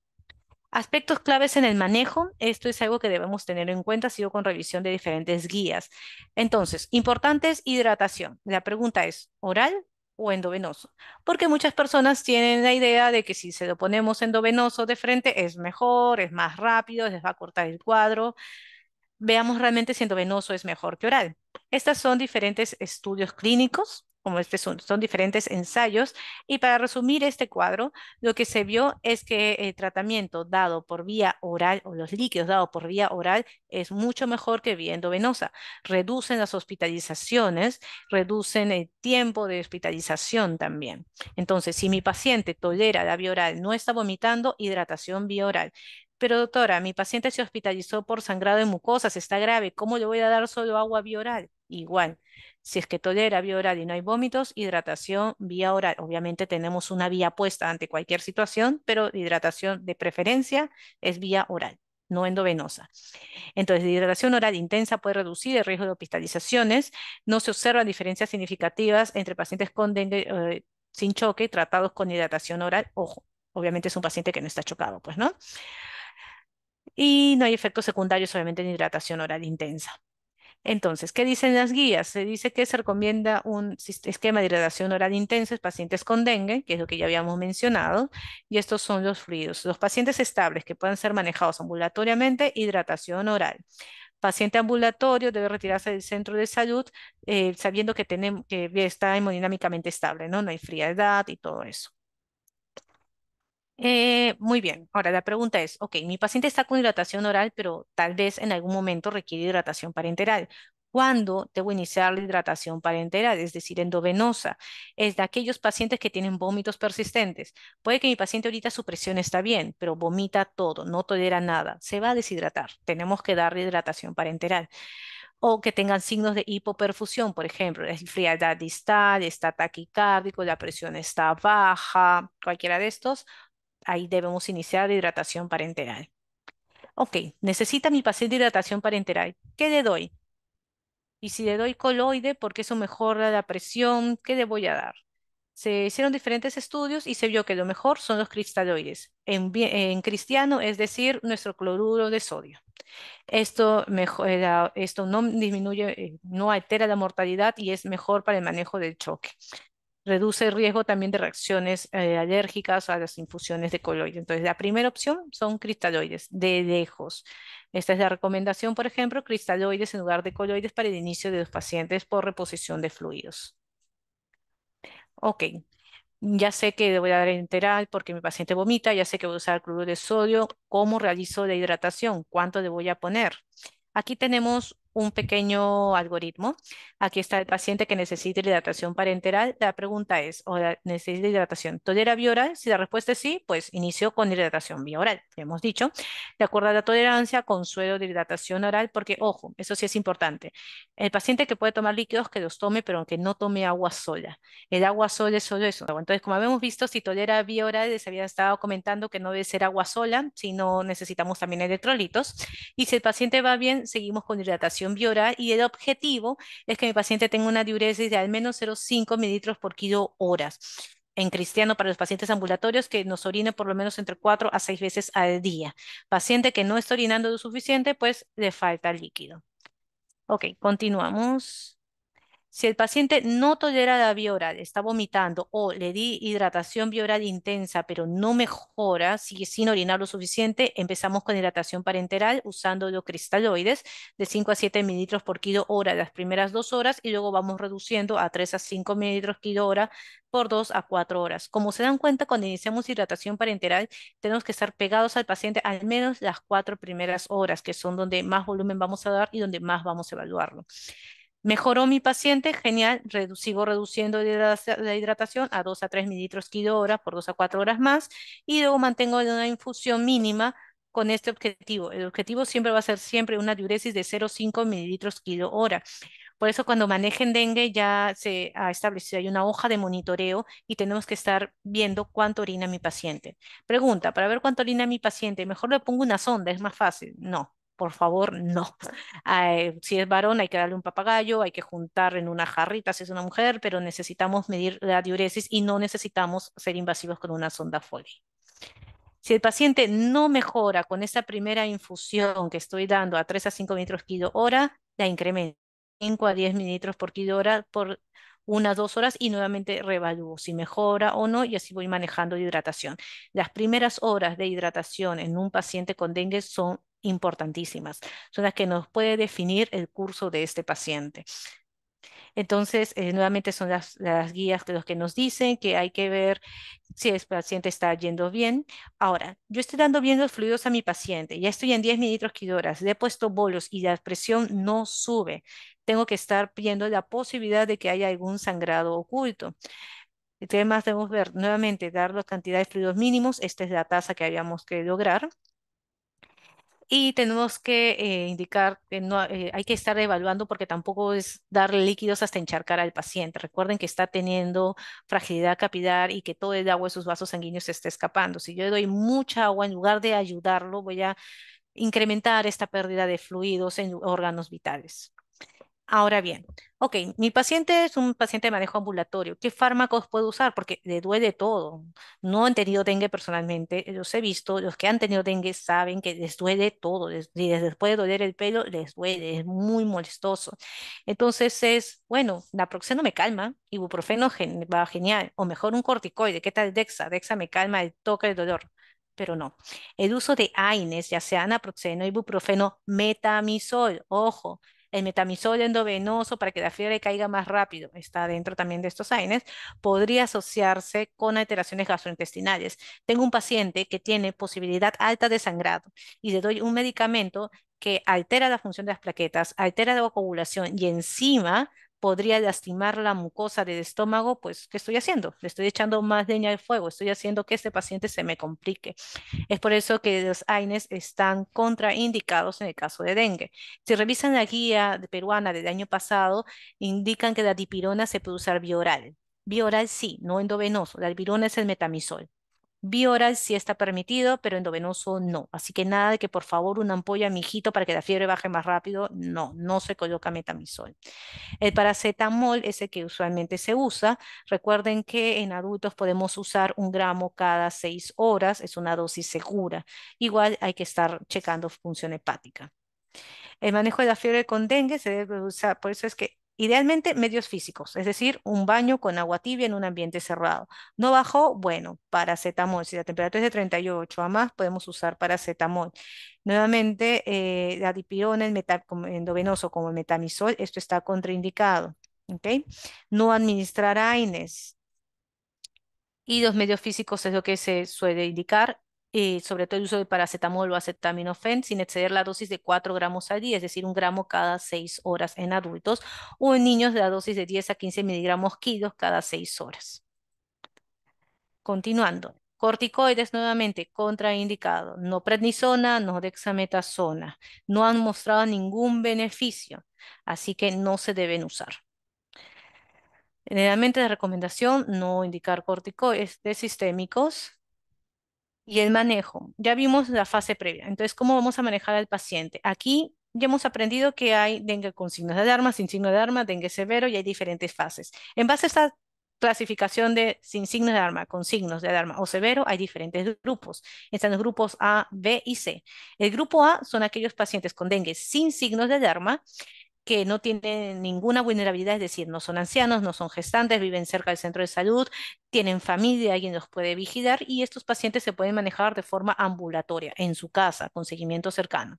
Aspectos claves en el manejo, esto es algo que debemos tener en cuenta, sigo con revisión de diferentes guías. Entonces, importante es hidratación. La pregunta es, ¿oral o endovenoso? Porque muchas personas tienen la idea de que si se lo ponemos endovenoso de frente es mejor, es más rápido, les va a cortar el cuadro. Veamos realmente si endovenoso es mejor que oral. Estos son diferentes estudios clínicos, como son diferentes ensayos, y para resumir este cuadro, lo que se vio es que el tratamiento dado por vía oral o los líquidos dados por vía oral es mucho mejor que vía endovenosa. Reducen las hospitalizaciones, reducen el tiempo de hospitalización también. Entonces, si mi paciente tolera la vía oral, no está vomitando, hidratación vía oral. Pero doctora, mi paciente se hospitalizó por sangrado de mucosas, está grave, ¿cómo le voy a dar solo agua vía oral? Igual, si es que tolera vía oral y no hay vómitos, hidratación vía oral. Obviamente tenemos una vía puesta ante cualquier situación, pero hidratación de preferencia es vía oral, no endovenosa. Entonces, la hidratación oral intensa puede reducir el riesgo de hospitalizaciones. No se observan diferencias significativas entre pacientes con dengue sin choque tratados con hidratación oral. Ojo, obviamente es un paciente que no está chocado, pues, ¿no? Y no hay efectos secundarios, obviamente, en hidratación oral intensa. Entonces, ¿qué dicen las guías? Se dice que se recomienda un esquema de hidratación oral intensa en pacientes con dengue, que es lo que ya habíamos mencionado, y estos son los fluidos. Los pacientes estables que puedan ser manejados ambulatoriamente, hidratación oral. Paciente ambulatorio debe retirarse del centro de salud sabiendo que, que está hemodinámicamente estable, ¿no? No hay frialdad y todo eso. Muy bien. Ahora la pregunta es, ok, mi paciente está con hidratación oral, pero tal vez en algún momento requiere hidratación parenteral. ¿Cuándo debo iniciar la hidratación parenteral? Es decir, endovenosa. Es de aquellos pacientes que tienen vómitos persistentes. Puede que mi paciente ahorita su presión está bien, pero vomita todo, no tolera nada. Se va a deshidratar. Tenemos que darle hidratación parenteral. O que tengan signos de hipoperfusión, por ejemplo, es frialdad distal, está taquicárdico, la presión está baja, cualquiera de estos ahí debemos iniciar la hidratación parenteral. Ok, necesita mi paciente hidratación parenteral. ¿Qué le doy? Y si le doy coloide, porque eso mejora la presión, ¿qué le voy a dar? Se hicieron diferentes estudios y se vio que lo mejor son los cristaloides. En cristiano, es decir, nuestro cloruro de sodio. Esto, mejora, esto no disminuye, no altera la mortalidad y es mejor para el manejo del choque. Reduce el riesgo también de reacciones alérgicas a las infusiones de coloides. Entonces, la primera opción son cristaloides, de lejos. Esta es la recomendación, por ejemplo, cristaloides en lugar de coloides para el inicio de los pacientes por reposición de fluidos. Ok, ya sé que le voy a dar enteral porque mi paciente vomita, ya sé que voy a usar cloruro de sodio. ¿Cómo realizo la hidratación? ¿Cuánto le voy a poner? Aquí tenemos un pequeño algoritmo. Aquí está el paciente que necesita hidratación parenteral. La pregunta es, ¿o necesita hidratación? ¿Tolera vía oral? Si la respuesta es sí, pues inicio con hidratación vía oral. Ya hemos dicho. De acuerdo a la tolerancia, consuelo de hidratación oral, porque, ojo, eso sí es importante. El paciente que puede tomar líquidos, que los tome, pero que no tome agua sola. El agua sola es solo eso. Entonces, como habíamos visto, si tolera vía oral, les había estado comentando que no debe ser agua sola, sino necesitamos también electrolitos. Y si el paciente va bien, seguimos con hidratación bioral y el objetivo es que mi paciente tenga una diuresis de al menos 0,5 mililitros por kilo horas. En cristiano, para los pacientes ambulatorios, que nos orine por lo menos entre 4 a 6 veces al día. Paciente que no está orinando lo suficiente, pues le falta líquido. Ok, continuamos. Si el paciente no tolera la vía oral, está vomitando o le di hidratación vía oral intensa, pero no mejora, sigue sin orinar lo suficiente, empezamos con hidratación parenteral usando los cristaloides de 5 a 7 mililitros por kilo hora las primeras 2 horas y luego vamos reduciendo a 3 a 5 mililitros kilo hora por 2 a 4 horas. Como se dan cuenta, cuando iniciamos hidratación parenteral, tenemos que estar pegados al paciente al menos las 4 primeras horas, que son donde más volumen vamos a dar y donde más vamos a evaluarlo. Mejoró mi paciente, genial, sigo reduciendo la hidratación a 2 a 3 mililitros kilo hora por 2 a 4 horas más y luego mantengo una infusión mínima con este objetivo. El objetivo siempre va a ser siempre una diuresis de 0,5 mililitros kilo hora. Por eso cuando manejen dengue ya se ha establecido, hay una hoja de monitoreo y tenemos que estar viendo cuánto orina mi paciente. Pregunta, para ver cuánto orina mi paciente, ¿mejor le pongo una sonda? ¿Es más fácil? No. Por favor, no. Si es varón, hay que darle un papagayo, hay que juntar en una jarrita si es una mujer, pero necesitamos medir la diuresis y no necesitamos ser invasivos con una sonda Foley. Si el paciente no mejora con esta primera infusión que estoy dando a 3 a 5 mililitros kilo hora, la incremento 5 a 10 mililitros por kilo hora por 1 a 2 horas y nuevamente revalúo si mejora o no y así voy manejando la hidratación. Las primeras horas de hidratación en un paciente con dengue son importantísimas, son las que nos puede definir el curso de este paciente. Entonces, nuevamente son las guías de los que nos dicen que hay que ver si el paciente está yendo bien. Ahora, yo estoy dando bien los fluidos a mi paciente, ya estoy en 10 mililitros kilo horas, le he puesto bolos y la presión no sube. Tengo que estar viendo la posibilidad de que haya algún sangrado oculto. Además, debemos ver nuevamente, dar las cantidades de fluidos mínimos. Esta es la tasa que habíamos que lograr. Y tenemos que indicar que no hay que estar evaluando porque tampoco es darle líquidos hasta encharcar al paciente. Recuerden que está teniendo fragilidad capilar y que todo el agua de sus vasos sanguíneos se está escapando. Si yo le doy mucha agua, en lugar de ayudarlo, voy a incrementar esta pérdida de fluidos en órganos vitales. Ahora bien, ok, mi paciente es un paciente de manejo ambulatorio. ¿Qué fármacos puedo usar? Porque le duele todo. No han tenido dengue personalmente, los he visto. Los que han tenido dengue saben que les duele todo. Si les puede doler el pelo, les duele, es muy molestoso. Entonces es, bueno, naproxeno me calma, ibuprofeno va genial, o mejor un corticoide. ¿Qué tal Dexa? Dexa me calma el toque del dolor. Pero no. El uso de AINES, ya sea naproxeno, ibuprofeno, metamizol, ojo, el metamizol endovenoso para que la fiebre caiga más rápido, está dentro también de estos AINES, podría asociarse con alteraciones gastrointestinales. Tengo un paciente que tiene posibilidad alta de sangrado y le doy un medicamento que altera la función de las plaquetas, altera la coagulación y encima podría lastimar la mucosa del estómago, pues, ¿qué estoy haciendo? Le estoy echando más leña al fuego, estoy haciendo que este paciente se me complique. Es por eso que los AINES están contraindicados en el caso de dengue. Si revisan la guía peruana del año pasado, indican que la dipirona se puede usar bioral. Bioral sí, no endovenoso. La dipirona es el metamizol. Bioral sí está permitido, pero endovenoso no. Así que nada de que por favor una ampolla, mijito, para que la fiebre baje más rápido. No, no se coloca metamizol. El paracetamol es el que usualmente se usa. Recuerden que en adultos podemos usar 1 gramo cada 6 horas, es una dosis segura. Igual hay que estar checando función hepática. El manejo de la fiebre con dengue se debe usar, por eso es que idealmente medios físicos, es decir, un baño con agua tibia en un ambiente cerrado. No bajó, bueno, paracetamol. Si la temperatura es de 38 a más, podemos usar paracetamol. Nuevamente, la dipirona, como endovenoso como el metamizol, esto está contraindicado. ¿Ok? No administrar AINES. Y los medios físicos es lo que se suele indicar, sobre todo el uso de paracetamol o acetaminofén, sin exceder la dosis de 4 gramos al día, es decir, 1 gramo cada 6 horas en adultos, o en niños de la dosis de 10 a 15 miligramos kilos cada 6 horas. Continuando. Corticoides nuevamente contraindicado. No prednisona, no dexametasona. No han mostrado ningún beneficio, así que no se deben usar. Generalmente de recomendación no indicar corticoides sistémicos. Y el manejo. Ya vimos la fase previa. Entonces, ¿cómo vamos a manejar al paciente? Aquí ya hemos aprendido que hay dengue con signos de alarma, sin signo de alarma, dengue severo y hay diferentes fases. En base a esta clasificación de sin signos de alarma, con signos de alarma o severo, hay diferentes grupos. Están los grupos A, B y C. El grupo A son aquellos pacientes con dengue sin signos de alarma que no tienen ninguna vulnerabilidad, es decir, no son ancianos, no son gestantes, viven cerca del centro de salud, tienen familia, alguien los puede vigilar y estos pacientes se pueden manejar de forma ambulatoria en su casa, con seguimiento cercano.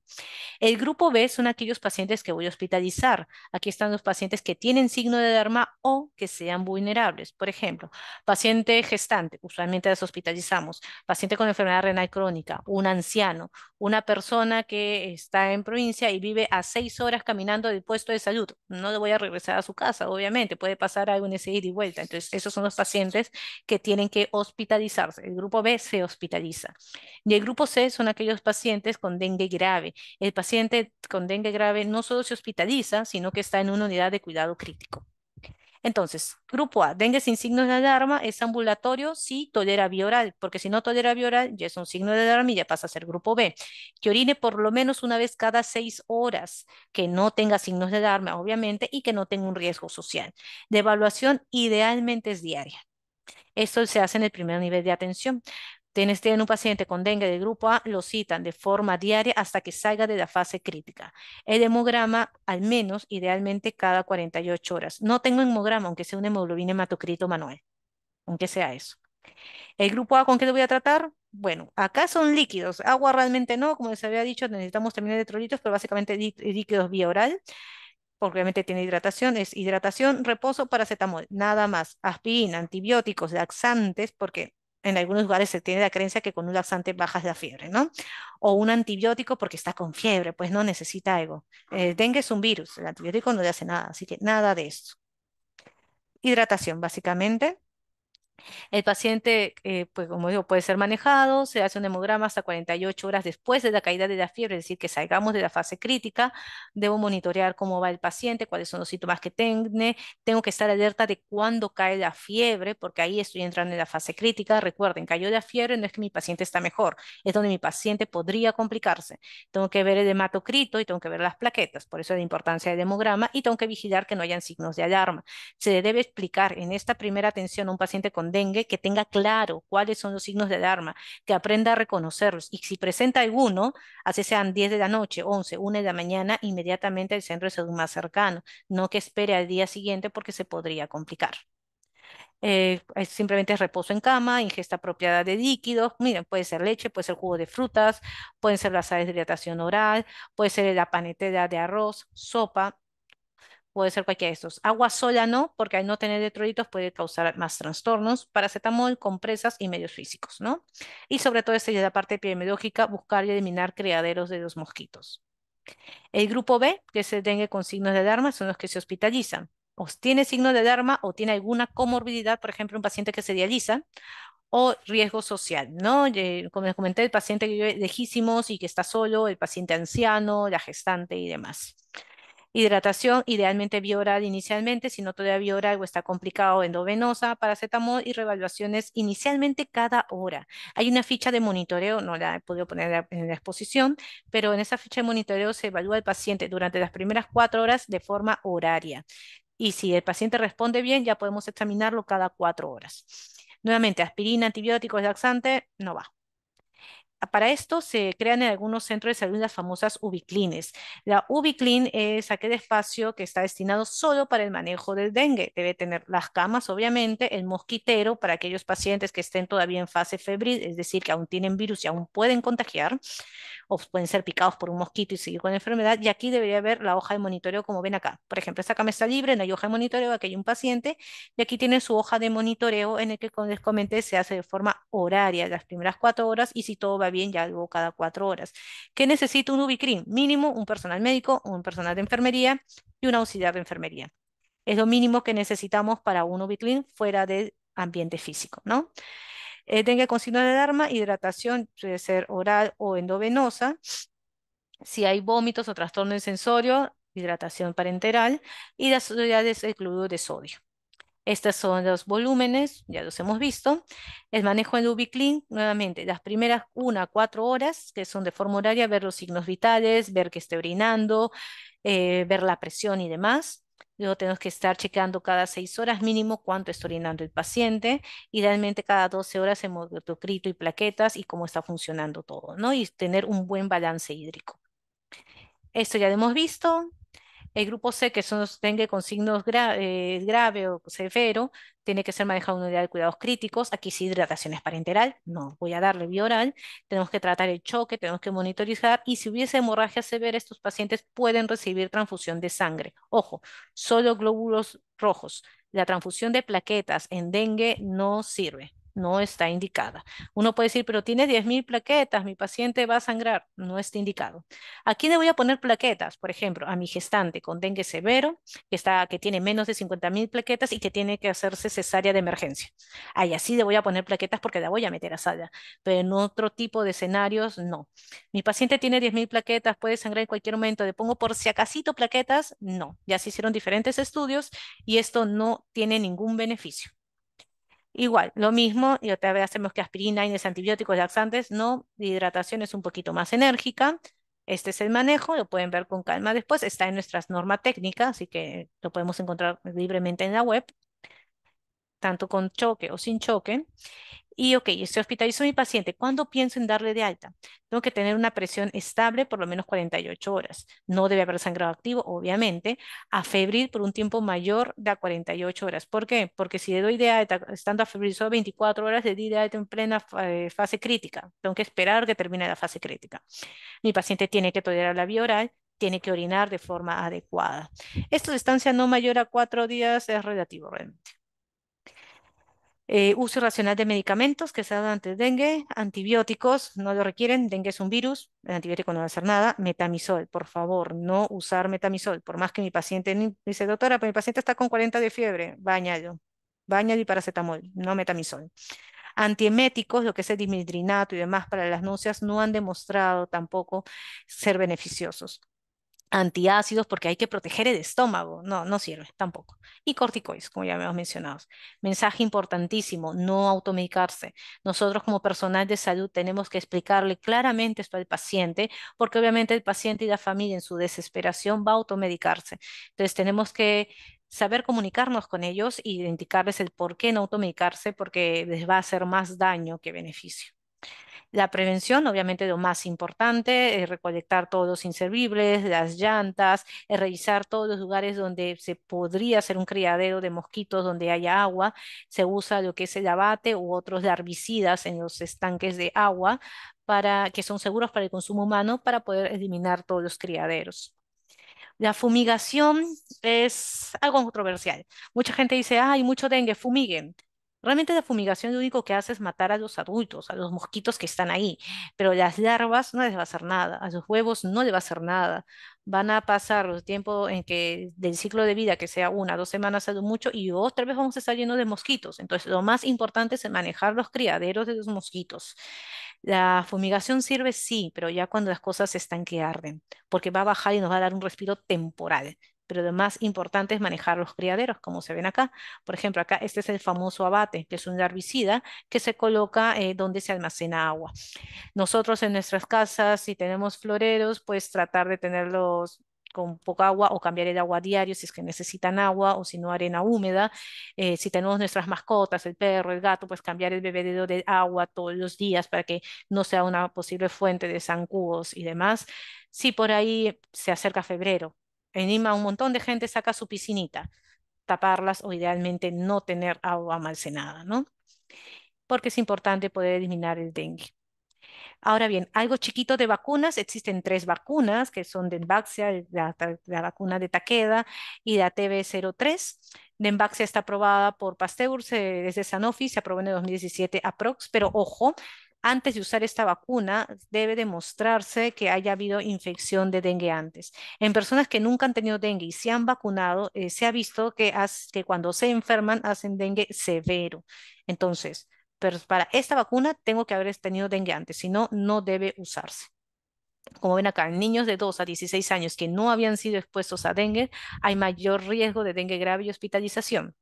El grupo B son aquellos pacientes que voy a hospitalizar. Aquí están los pacientes que tienen signo de alarma o que sean vulnerables. Por ejemplo, paciente gestante, usualmente las hospitalizamos. Paciente con enfermedad renal crónica, un anciano, una persona que está en provincia y vive a 6 horas caminando del puesto de salud. No le voy a regresar a su casa, obviamente, puede pasar algo en ese ida y vuelta. Entonces, esos son los pacientes que tienen que hospitalizarse. El grupo B se hospitaliza. Y el grupo C son aquellos pacientes con dengue grave. El paciente con dengue grave no solo se hospitaliza, sino que está en una unidad de cuidado crítico. Entonces, grupo A, dengue sin signos de alarma, es ambulatorio si tolera vía oral, porque si no tolera vía oral ya es un signo de alarma y ya pasa a ser grupo B. Que orine por lo menos una vez cada 6 horas, que no tenga signos de alarma, obviamente, y que no tenga un riesgo social. La evaluación idealmente es diaria. Esto se hace en el primer nivel de atención. Tienen un paciente con dengue de grupo A, lo citan de forma diaria hasta que salga de la fase crítica. El hemograma, al menos, idealmente cada 48 horas. No tengo hemograma, aunque sea un hemoglobina hematocrito manual, aunque sea eso. ¿El grupo A con qué lo voy a tratar? Bueno, acá son líquidos. Agua realmente no, como les había dicho, necesitamos también electrolitos, pero básicamente líquidos vía oral porque obviamente tiene hidratación, es hidratación, reposo, paracetamol, nada más. Aspirina, antibióticos, laxantes, porque en algunos lugares se tiene la creencia que con un laxante bajas la fiebre, ¿no? O un antibiótico porque está con fiebre, pues no necesita algo. El dengue es un virus, el antibiótico no le hace nada, así que nada de esto. Hidratación, básicamente. El paciente, pues como digo, puede ser manejado, se hace un hemograma hasta 48 horas después de la caída de la fiebre, es decir, que salgamos de la fase crítica. Debo monitorear cómo va el paciente, cuáles son los síntomas que tiene. Tengo que estar alerta de cuándo cae la fiebre, porque ahí estoy entrando en la fase crítica. Recuerden, cayó la fiebre, no es que mi paciente está mejor, es donde mi paciente podría complicarse. Tengo que ver el hematocrito y tengo que ver las plaquetas, por eso la importancia del hemograma, y tengo que vigilar que no hayan signos de alarma. Se le debe explicar en esta primera atención a un paciente con dengue que tenga claro cuáles son los signos de alarma, que aprenda a reconocerlos y si presenta alguno, así sean 10 de la noche, 11, 1 de la mañana, inmediatamente al centro de salud más cercano, no que espere al día siguiente porque se podría complicar. Simplemente es reposo en cama, ingesta apropiada de líquidos, miren, puede ser leche, puede ser jugo de frutas, pueden ser las sales de hidratación oral, puede ser la panetera de arroz, sopa, puede ser cualquiera de estos. Agua sola no, porque al no tener electrolitos puede causar más trastornos. Paracetamol, compresas y medios físicos, ¿no? Y sobre todo, esta es la parte epidemiológica, buscar y eliminar criaderos de los mosquitos. El grupo B, que se dengue con signos de alarma, son los que se hospitalizan. O tiene signos de alarma o tiene alguna comorbilidad, por ejemplo, un paciente que se dializa, o riesgo social, ¿no? Como les comenté, el paciente que vive lejísimos y que está solo, el paciente anciano, la gestante y demás. Hidratación, idealmente vía oral inicialmente, si no todavía vía oral o está complicado, endovenosa, paracetamol y revaluaciones inicialmente cada hora. Hay una ficha de monitoreo, no la he podido poner en la exposición, pero en esa ficha de monitoreo se evalúa el paciente durante las primeras 4 horas de forma horaria. Y si el paciente responde bien, ya podemos examinarlo cada 4 horas. Nuevamente, aspirina, antibióticos, laxante, no va. Para esto se crean en algunos centros de salud las famosas ubiclines. La ubiclin es aquel espacio que está destinado solo para el manejo del dengue. Debe tener las camas, obviamente, el mosquitero para aquellos pacientes que estén todavía en fase febril, es decir, que aún tienen virus y aún pueden contagiar, o pueden ser picados por un mosquito y seguir con la enfermedad. Y aquí debería haber la hoja de monitoreo, como ven acá. Por ejemplo, esta cama está libre, no hay hoja de monitoreo, aquí hay un paciente, y aquí tiene su hoja de monitoreo en el que, como les comenté, se hace de forma horaria las primeras 4 horas y si todo va bien, ya luego cada 4 horas. ¿Qué necesita un ubicrim? Mínimo un personal médico, un personal de enfermería y un auxiliar de enfermería. Es lo mínimo que necesitamos para un ubicrim fuera del ambiente físico, ¿no? Dengue con signo de alarma, hidratación puede ser oral o endovenosa. Si hay vómitos o trastorno del sensorio, hidratación parenteral y las unidades de cloruro de sodio. Estos son los volúmenes, ya los hemos visto. El manejo en Ubiclean, nuevamente, las primeras 1 a 4 horas, que son de forma horaria, ver los signos vitales, ver que esté orinando, ver la presión y demás. Luego tenemos que estar checando cada 6 horas mínimo cuánto está orinando el paciente. Idealmente cada 12 horas hemocrito y plaquetas y cómo está funcionando todo, ¿no? Y tener un buen balance hídrico. Esto ya lo hemos visto. El grupo C, que son los dengue con signos grave o severo, tiene que ser manejado en unidad de cuidados críticos. Aquí sí, hidratación es parenteral, no voy a darle vía oral. Tenemos que tratar el choque, tenemos que monitorizar y si hubiese hemorragia severa, estos pacientes pueden recibir transfusión de sangre. Ojo, solo glóbulos rojos. La transfusión de plaquetas en dengue no sirve. No está indicada. Uno puede decir, pero tiene 10.000 plaquetas, mi paciente va a sangrar. No está indicado. ¿A quién le voy a poner plaquetas? Por ejemplo, a mi gestante con dengue severo, que tiene menos de 50.000 plaquetas y que tiene que hacerse cesárea de emergencia. Ahí así le voy a poner plaquetas porque la voy a meter a sala, pero en otro tipo de escenarios no. Mi paciente tiene 10.000 plaquetas, puede sangrar en cualquier momento, le pongo por si acasito plaquetas, no. Ya se hicieron diferentes estudios y esto no tiene ningún beneficio. Igual, lo mismo, y otra vez hacemos que aspirina, AINES, antibióticos, laxantes, no, la hidratación es un poquito más enérgica. Este es el manejo, lo pueden ver con calma después, está en nuestras normas técnicas, así que lo podemos encontrar libremente en la web, tanto con choque o sin choque. Y ok, se hospitalizó mi paciente. ¿Cuándo pienso en darle de alta? Tengo que tener una presión estable por lo menos 48 horas. No debe haber sangrado activo, obviamente. A febril por un tiempo mayor de a 48 horas. ¿Por qué? Porque si le doy de alta estando a febril solo 24 horas, le di de alta en plena fase crítica. Tengo que esperar que termine la fase crítica. Mi paciente tiene que tolerar la vía oral, tiene que orinar de forma adecuada. Esta distancia no mayor a 4 días es relativo realmente. Uso racional de medicamentos que se dan ante dengue, antibióticos, no lo requieren, dengue es un virus, el antibiótico no va a hacer nada, metamisol, por favor, no usar metamisol, por más que mi paciente dice, doctora, pero mi paciente está con 40 de fiebre, bañalo. Bañado y paracetamol, no metamizol. Antieméticos, lo que es el dimidrinato y demás para las náuseas, no han demostrado tampoco ser beneficiosos. Antiácidos, porque hay que proteger el estómago, no, no sirve tampoco. Y corticoides, como ya hemos mencionado. Mensaje importantísimo, no automedicarse. Nosotros como personal de salud tenemos que explicarle claramente esto al paciente, porque obviamente el paciente y la familia en su desesperación va a automedicarse. Entonces tenemos que saber comunicarnos con ellos e indicarles el por qué no automedicarse, porque les va a hacer más daño que beneficio. La prevención, obviamente, lo más importante, es recolectar todos los inservibles, las llantas, revisar todos los lugares donde se podría hacer un criadero de mosquitos, donde haya agua. Se usa lo que es el abate u otros herbicidas en los estanques de agua para que son seguros para el consumo humano para poder eliminar todos los criaderos. La fumigación es algo controversial. Mucha gente dice, hay mucho dengue, fumiguen. Realmente la fumigación lo único que hace es matar a los adultos, a los mosquitos que están ahí, pero las larvas no les va a hacer nada, a los huevos no les va a hacer nada. Van a pasar el tiempo en que del ciclo de vida, que sea 1, 2 semanas a lo mucho, y otra vez vamos a estar llenos de mosquitos. Entonces, lo más importante es manejar los criaderos de los mosquitos. La fumigación sirve, sí, pero ya cuando las cosas están que arden, porque va a bajar y nos va a dar un respiro temporal. Pero lo más importante es manejar los criaderos, como se ven acá. Por ejemplo, acá este es el famoso abate, que es un herbicida que se coloca donde se almacena agua. Nosotros en nuestras casas, si tenemos floreros, pues tratar de tenerlos con poca agua o cambiar el agua diario si es que necesitan agua o si no arena húmeda. Si tenemos nuestras mascotas, el perro, el gato, pues cambiar el bebedero de agua todos los días para que no sea una posible fuente de zancudos y demás. Si por ahí se acerca febrero, en Lima un montón de gente saca su piscinita, taparlas o idealmente no tener agua almacenada, ¿no? Porque es importante poder eliminar el dengue. Ahora bien, algo chiquito de vacunas, existen 3 vacunas que son Dengvaxia, la vacuna de Takeda y la TB03. Dengvaxia está aprobada por Pasteur, es de Sanofi, se aprobó en el 2017 aprox, pero ojo, antes de usar esta vacuna debe demostrarse que haya habido infección de dengue antes. En personas que nunca han tenido dengue y se han vacunado, se ha visto que cuando se enferman hacen dengue severo. Entonces, pero para esta vacuna tengo que haber tenido dengue antes, si no, no debe usarse. Como ven acá, en niños de 2 a 16 años que no habían sido expuestos a dengue, hay mayor riesgo de dengue grave y hospitalización.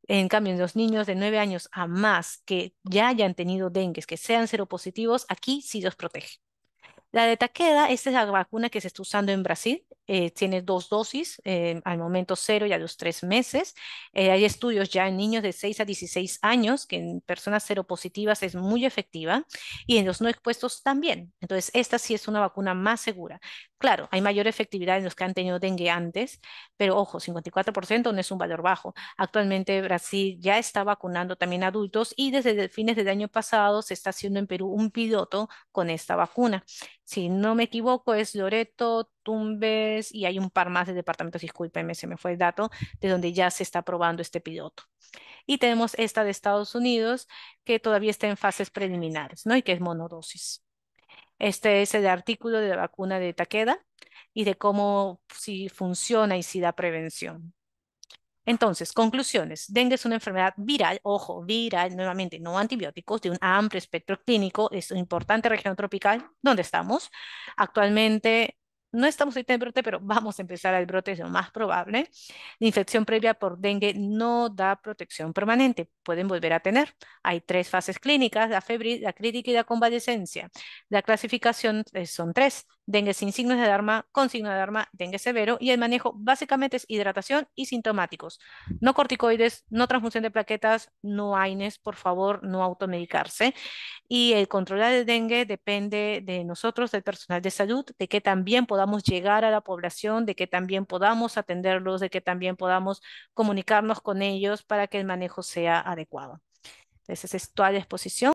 En cambio, en los niños de 9 años a más que ya hayan tenido dengue, que sean seropositivos, aquí sí los protege. La de Takeda, esta es la vacuna que se está usando en Brasil. Tiene 2 dosis, al momento 0 y a los 3 meses. Hay estudios ya en niños de 6 a 16 años que en personas seropositivas es muy efectiva y en los no expuestos también. Entonces, esta sí es una vacuna más segura. Claro, hay mayor efectividad en los que han tenido dengue antes, pero ojo, 54% no es un valor bajo. Actualmente Brasil ya está vacunando también adultos y desde fines del año pasado se está haciendo en Perú un piloto con esta vacuna. Si no me equivoco, es Loreto, Tumbes y hay un par más de departamentos, discúlpeme, se me fue el dato, de donde ya se está probando este piloto. Y tenemos esta de Estados Unidos que todavía está en fases preliminares, ¿no? Y que es monodosis. Este es el artículo de la vacuna de Takeda y de cómo si funciona y si da prevención. Entonces, conclusiones. Dengue es una enfermedad viral, ojo, viral, nuevamente, no antibióticos, de un amplio espectro clínico, es una importante región tropical donde estamos. Actualmente no estamos ahorita en brote, pero vamos a empezar el brote, es lo más probable. La infección previa por dengue no da protección permanente, pueden volver a tener. Hay 3 fases clínicas, la febril, la crítica y la convalecencia. La clasificación son 3. Dengue sin signos de alarma, con signo de alarma, dengue severo y el manejo básicamente es hidratación y sintomáticos. No corticoides, no transfusión de plaquetas, no AINES, por favor, no automedicarse. Y el controlar el dengue depende de nosotros, del personal de salud, de que también podamos llegar a la población, de que también podamos atenderlos, de que también podamos comunicarnos con ellos para que el manejo sea adecuado. Entonces, es toda la exposición.